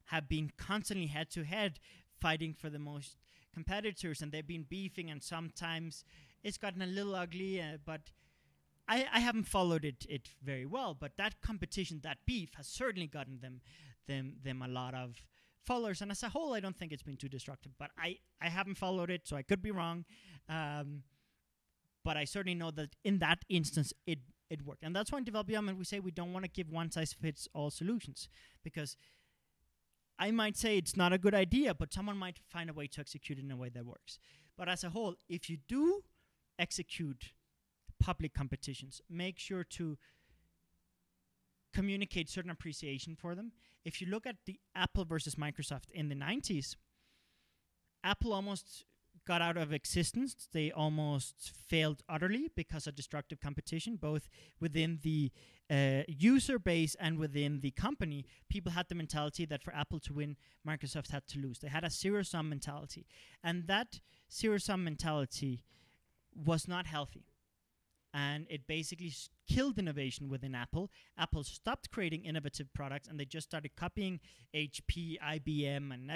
have been constantly head-to-head fighting for the most competitors, and they've been beefing, and sometimes it's gotten a little ugly, but I haven't followed it very well. But that competition, that beef, has certainly gotten them a lot of followers, and as a whole, I don't think it's been too destructive. But I haven't followed it, so I could be wrong. But I certainly know that in that instance, it worked. And that's why in Develop Your Element we say we don't want to give one-size-fits-all solutions, because I might say it's not a good idea, but someone might find a way to execute it in a way that works. But as a whole, if you do execute public competitions, make sure to communicate certain appreciation for them. If you look at the Apple versus Microsoft in the 90s, Apple almost got out of existence. They almost failed utterly because of destructive competition, both within the user base and within the company. People had the mentality that for Apple to win, Microsoft had to lose. They had a zero-sum mentality. And that zero-sum mentality was not healthy. and it basically killed innovation within Apple. Apple stopped creating innovative products, and they just started copying HP, IBM, and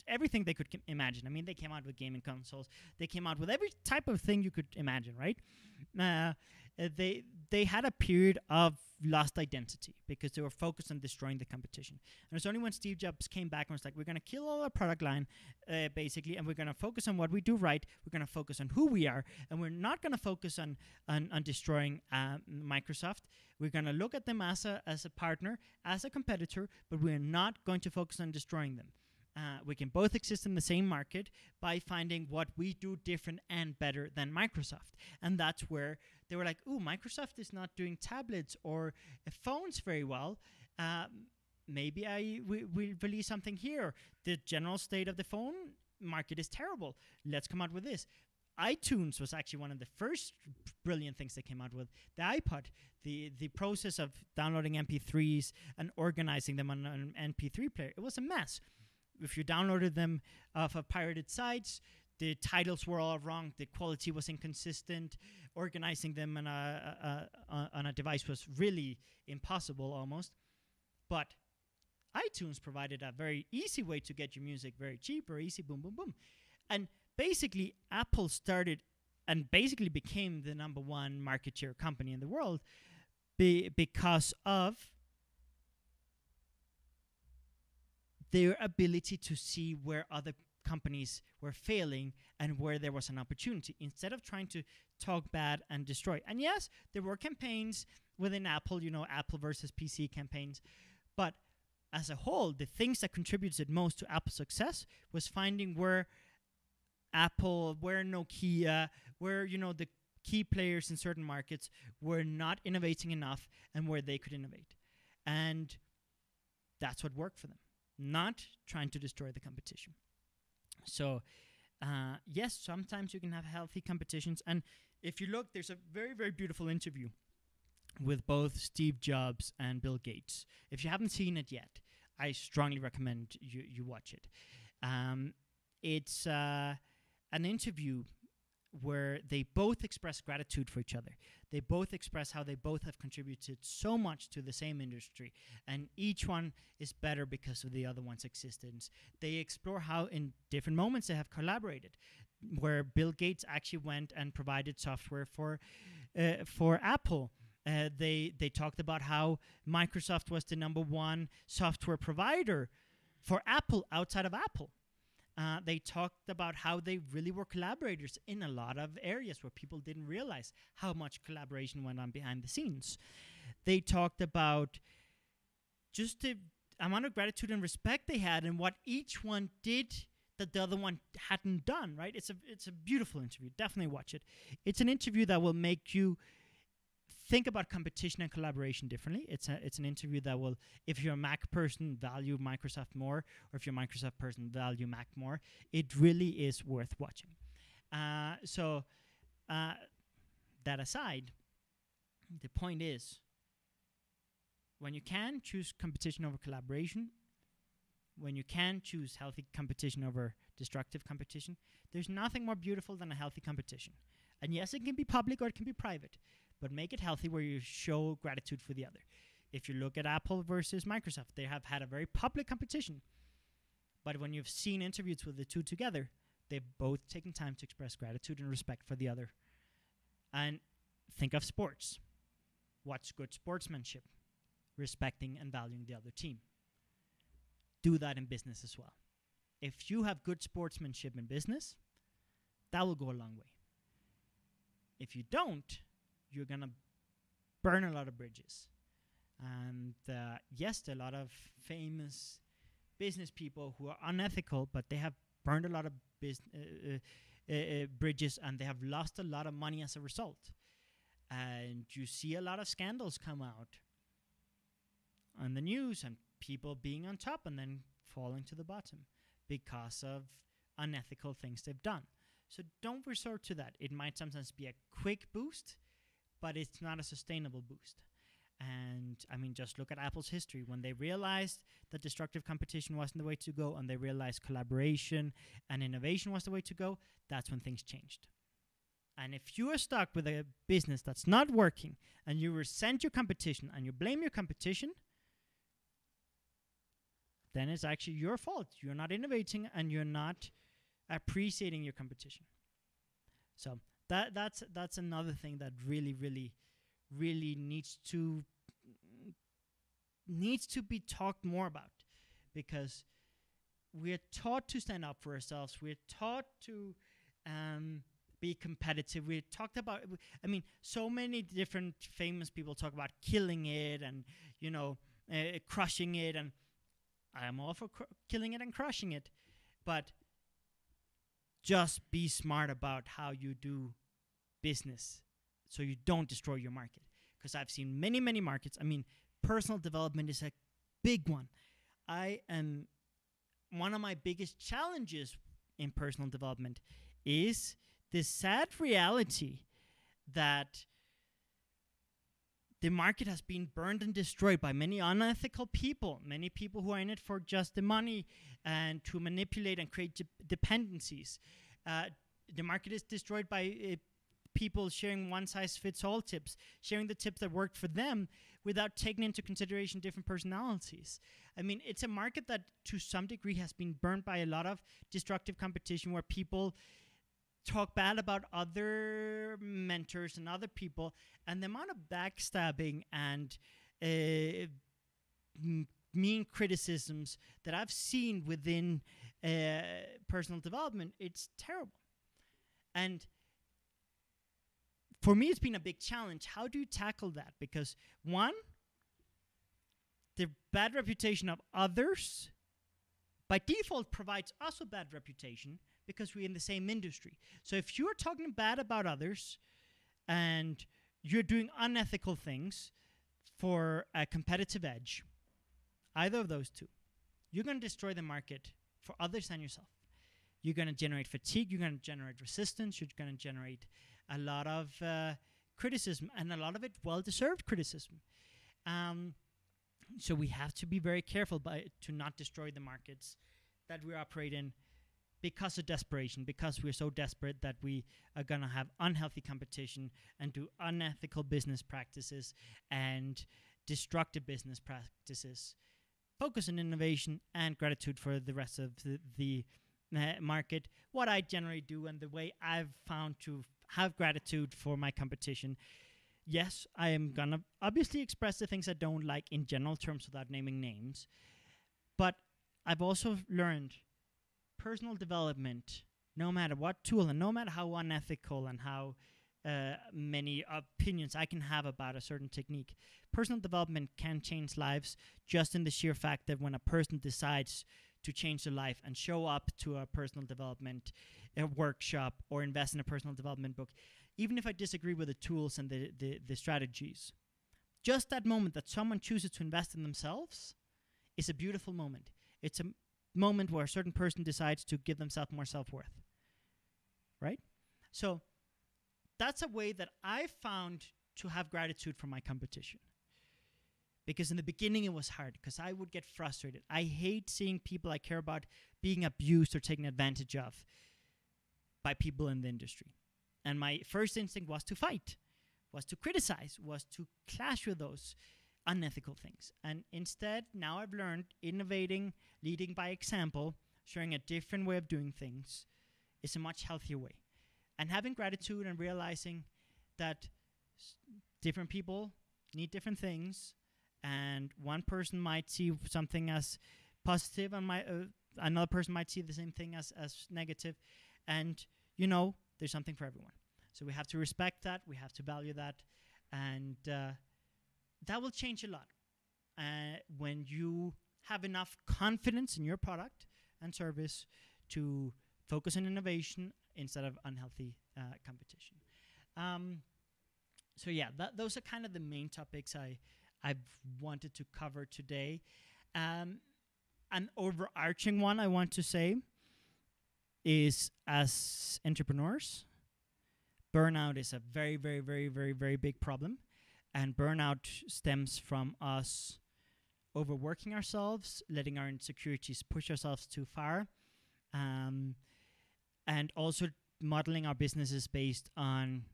everything they could imagine. I mean, they came out with gaming consoles. They came out with every type of thing you could imagine, right? They had a period of lost identity because they were focused on destroying the competition. And it's only when Steve Jobs came back and was like, we're going to kill all our product line, basically, and we're going to focus on what we do right. We're going to focus on who we are, and we're not going to focus on destroying Microsoft. We're going to look at them as a partner, as a competitor, but we're not going to focus on destroying them. We can both exist in the same market by finding what we do different and better than Microsoft. And that's where they were like, ooh, Microsoft is not doing tablets or phones very well. Maybe we'll release something here. The general state of the phone market is terrible. Let's come out with this. iTunes was actually one of the first brilliant things they came out with. The iPod, the process of downloading MP3s and organizing them on an MP3 player, it was a mess. If you downloaded them off of pirated sites, the titles were all wrong, the quality was inconsistent, organizing them on a device was really impossible almost. But iTunes provided a very easy way to get your music very cheap or easy, boom, boom, boom. And basically, Apple started and basically became the #1 market share company in the world because of their ability to see where other companies were failing and where there was an opportunity instead of trying to talk bad and destroy. And yes, there were campaigns within Apple, Apple versus PC campaigns. But as a whole, the things that contributed most to Apple's success was finding where Apple, where Nokia, where, the key players in certain markets were not innovating enough and where they could innovate. And that's what worked for them. Not trying to destroy the competition. So, yes, sometimes you can have healthy competitions. And if you look, there's a very, very beautiful interview with both Steve Jobs and Bill Gates. If you haven't seen it yet, I strongly recommend you watch it. It's an interview where they both express gratitude for each other. They both express how they both have contributed so much to the same industry, and each one is better because of the other one's existence. They explore how in different moments they have collaborated, where Bill Gates actually went and provided software for Apple. They talked about how Microsoft was the #1 software provider for Apple outside of Apple. They talked about how they really were collaborators in a lot of areas where people didn't realize how much collaboration went on behind the scenes. They talked about just the amount of gratitude and respect they had and what each one did that the other one hadn't done, right? It's a beautiful interview. Definitely watch it. It's an interview that will make you think about competition and collaboration differently. It's an interview that will, if you're a Mac person, value Microsoft more, or if you're a Microsoft person, value Mac more. It really is worth watching. So that aside, the point is, when you can choose competition over collaboration, when you can choose healthy competition over destructive competition, there's nothing more beautiful than a healthy competition. And yes, it can be public or it can be private, but make it healthy where you show gratitude for the other. If you look at Apple versus Microsoft, they have had a very public competition. But when you've seen interviews with the two together, they've both taken time to express gratitude and respect for the other. And think of sports. What's good sportsmanship? Respecting and valuing the other team. Do that in business as well. If you have good sportsmanship in business, that will go a long way. If you don't, you're going to burn a lot of bridges. And yes, there are a lot of famous business people who are unethical, but they have burned a lot of bridges and they have lost a lot of money as a result. And you see a lot of scandals come out on the news and people being on top and then falling to the bottom because of unethical things they've done. So don't resort to that. It might sometimes be a quick boost, but it's not a sustainable boost. And I mean, just look at Apple's history. When they realized that destructive competition wasn't the way to go and they realized collaboration and innovation was the way to go, that's when things changed. And if you are stuck with a business that's not working and you resent your competition and you blame your competition, then it's actually your fault. You're not innovating and you're not appreciating your competition. So that's another thing that really needs to be talked more about, because we're taught to stand up for ourselves. We're taught to be competitive. We talked about, I mean, so many different famous people talk about killing it and, crushing it. And I'm all for killing it and crushing it. But just be smart about how you do business so you don't destroy your market. Because I've seen many markets. I mean, personal development is a big one. One of my biggest challenges in personal development is the sad reality that the market has been burned and destroyed by many unethical people, many people who are in it for just the money and to manipulate and create dependencies. The market is destroyed by people sharing one-size-fits-all tips, sharing the tips that worked for them without taking into consideration different personalities. I mean, it's a market that to some degree has been burned by a lot of destructive competition where people talk bad about other mentors and other people, and the amount of backstabbing and mean criticisms that I've seen within personal development, it's terrible. And for me, it's been a big challenge. How do you tackle that? Because one, the bad reputation of others by default provides us a bad reputation because we're in the same industry. So if you're talking bad about others and you're doing unethical things for a competitive edge, either of those two, you're going to destroy the market for others and yourself. You're going to generate fatigue. You're going to generate resistance. You're going to generate a lot of criticism, and a lot of it well-deserved criticism. So we have to be very careful to not destroy the markets that we operate in because of desperation, because we're so desperate that we are going to have unhealthy competition and do unethical business practices and destructive business practices. Focus on innovation and gratitude for the rest of the market. What I generally do and the way I've found to have gratitude for my competition. Yes, I am going to obviously express the things I don't like in general terms without naming names. But I've also learned personal development, no matter what tool and no matter how unethical and how many opinions I can have about a certain technique, personal development can change lives just in the sheer fact that when a person decides to change their life and show up to a personal development workshop or invest in a personal development book, even if I disagree with the tools and the strategies, just that moment that someone chooses to invest in themselves is a beautiful moment. It's a moment where a certain person decides to give themselves more self-worth, right? So that's a way that I found to have gratitude for my competition. Because in the beginning it was hard, because I would get frustrated. I hate seeing people I care about being abused or taken advantage of by people in the industry. And my first instinct was to fight, was to criticize, was to clash with those unethical things. And instead, now I've learned innovating, leading by example, sharing a different way of doing things is a much healthier way. And having gratitude and realizing that different people need different things, and one person might see something as positive and another person might see the same thing as negative. And, there's something for everyone. So we have to respect that. We have to value that. And that will change a lot when you have enough confidence in your product and service to focus on innovation instead of unhealthy competition. So yeah, those are kind of the main topics I've wanted to cover today. An overarching one I want to say is, as entrepreneurs, burnout is a very, very, very, very, very big problem. And burnout stems from us overworking ourselves, letting our insecurities push ourselves too far, and also modeling our businesses based on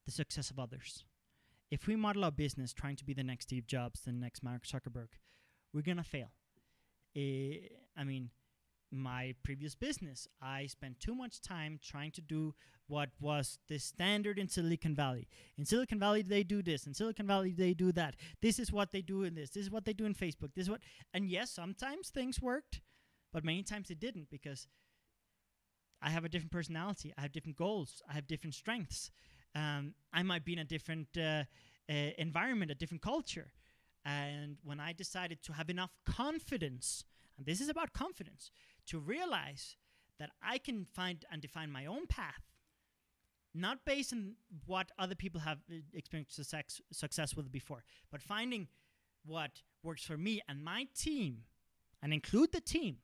the success of others. If we model our business trying to be the next Steve Jobs, the next Mark Zuckerberg, we're going to fail. I mean, my previous business, I spent too much time trying to do what was the standard in Silicon Valley. In Silicon Valley, they do this. In Silicon Valley, they do that. This is what they do in this. This is what they do in Facebook. This is what, and yes, sometimes things worked, but many times it didn't, because I have a different personality. I have different goals. I have different strengths. I might be in a different environment, a different culture. And when I decided to have enough confidence, and this is about confidence, to realize that I can find and define my own path, not based on what other people have experienced success with before, but finding what works for me and my team, and include the team.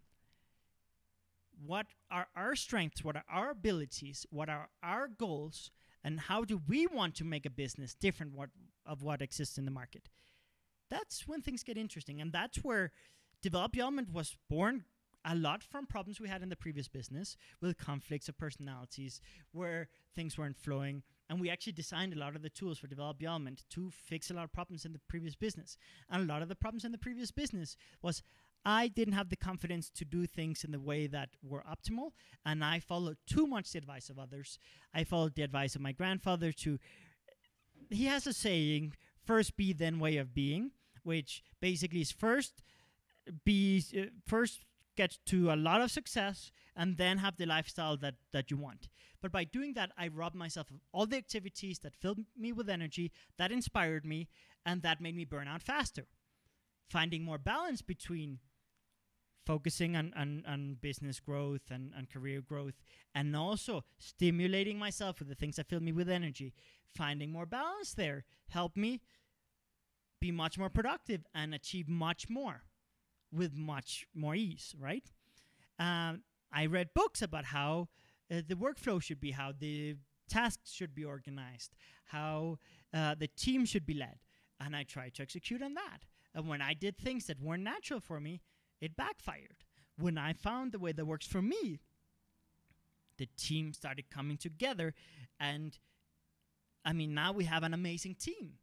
What are our strengths? What are our abilities? What are our goals? And how do we want to make a business different of what exists in the market? That's when things get interesting. And that's where Develop Your Element was born, a lot from problems we had in the previous business with conflicts of personalities where things weren't flowing. And we actually designed a lot of the tools for Develop Your Element to fix a lot of problems in the previous business. And a lot of the problems in the previous business was I didn't have the confidence to do things in the way that were optimal, and I followed too much the advice of others. I followed the advice of my grandfather he has a saying, first be, then way of being, which basically is first get to a lot of success and then have the lifestyle that you want. But by doing that, I robbed myself of all the activities that filled me with energy, that inspired me, and that made me burn out faster. Finding more balance between focusing on business growth and career growth, and also stimulating myself with the things that fill me with energy. Finding more balance there helped me be much more productive and achieve much more with much more ease, right? I read books about how the workflow should be, how the tasks should be organized, how the team should be led, and I tried to execute on that. And when I did things that weren't natural for me, it backfired. When I found the way that works for me, the team started coming together. And I mean, now we have an amazing team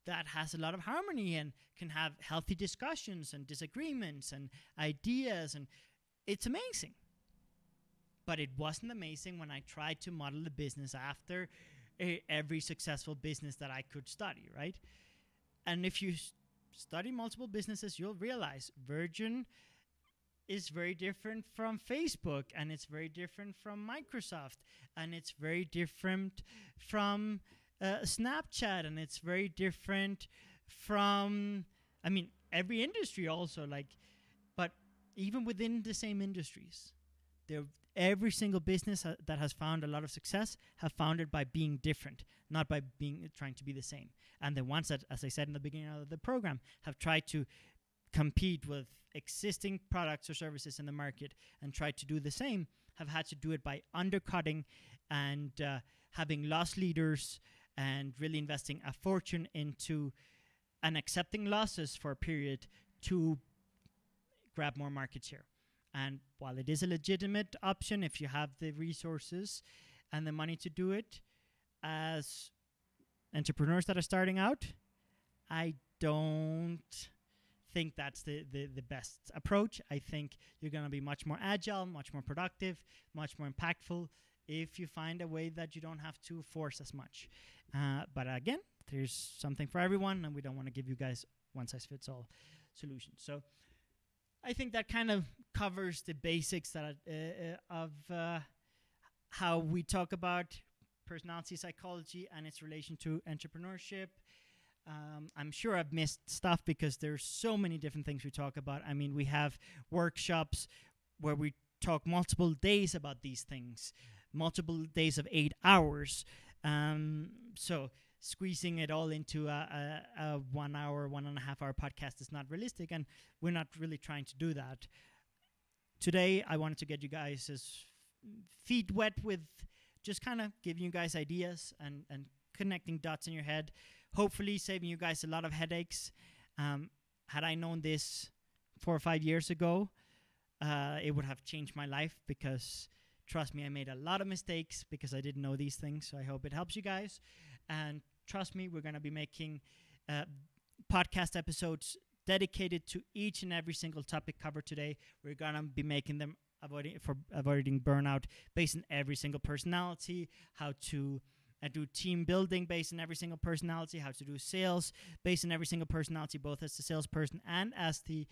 that has a lot of harmony and can have healthy discussions and disagreements and ideas. And it's amazing. But it wasn't amazing when I tried to model the business after every successful business that I could study, right? And if you study multiple businesses, you'll realize Virgin is very different from Facebook, and it's very different from Microsoft, and it's very different from Snapchat, and it's very different from, I mean, every industry also, but even within the same industries, every single business that has found a lot of success have found it by being different, not by trying to be the same. And the ones that, as I said in the beginning of the program, have tried to compete with existing products or services in the market and tried to do the same, have had to do it by undercutting and having loss leaders and really investing a fortune into and accepting losses for a period to grab more market share. And while it is a legitimate option if you have the resources and the money to do it, as entrepreneurs that are starting out, I don't think that's the best approach. I think you're going to be much more agile, much more productive, much more impactful if you find a way that you don't have to force as much. But again, there's something for everyone, and we don't want to give you guys one-size-fits-all solutions. So I think that kind of covers the basics that of how we talk about personality psychology and its relation to entrepreneurship. I'm sure I've missed stuff because there's so many different things we talk about. I mean, we have workshops where we talk multiple days about these things, multiple days of 8 hours. So squeezing it all into a 1 hour, 1.5 hour podcast is not realistic, and we're not really trying to do that. Today, I wanted to get you guys' feet wet with just kind of giving you guys ideas and connecting dots in your head, hopefully saving you guys a lot of headaches. Had I known this 4 or 5 years ago, it would have changed my life, because Trust me, I made a lot of mistakes because I didn't know these things. So I hope it helps you guys. And trust me, we're going to be making podcast episodes dedicated to each and every single topic covered today. We're going to be making them avoiding burnout based on every single personality, how to do team building based on every single personality, how to do sales based on every single personality, both as the salesperson and as the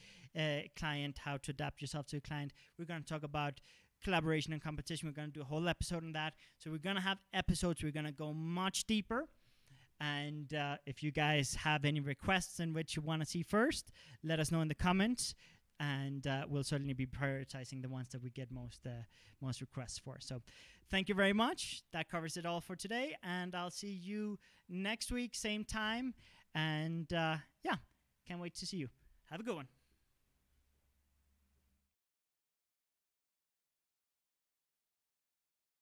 client, how to adapt yourself to a client. We're going to talk about collaboration and competition. We're going to do a whole episode on that. So we're going to have episodes. We're going to go much deeper. And if you guys have any requests in which you want to see first, let us know in the comments. And we'll certainly be prioritizing the ones that we get most requests for. So thank you very much. That covers it all for today. And I'll see you next week, same time. And yeah, can't wait to see you. Have a good one.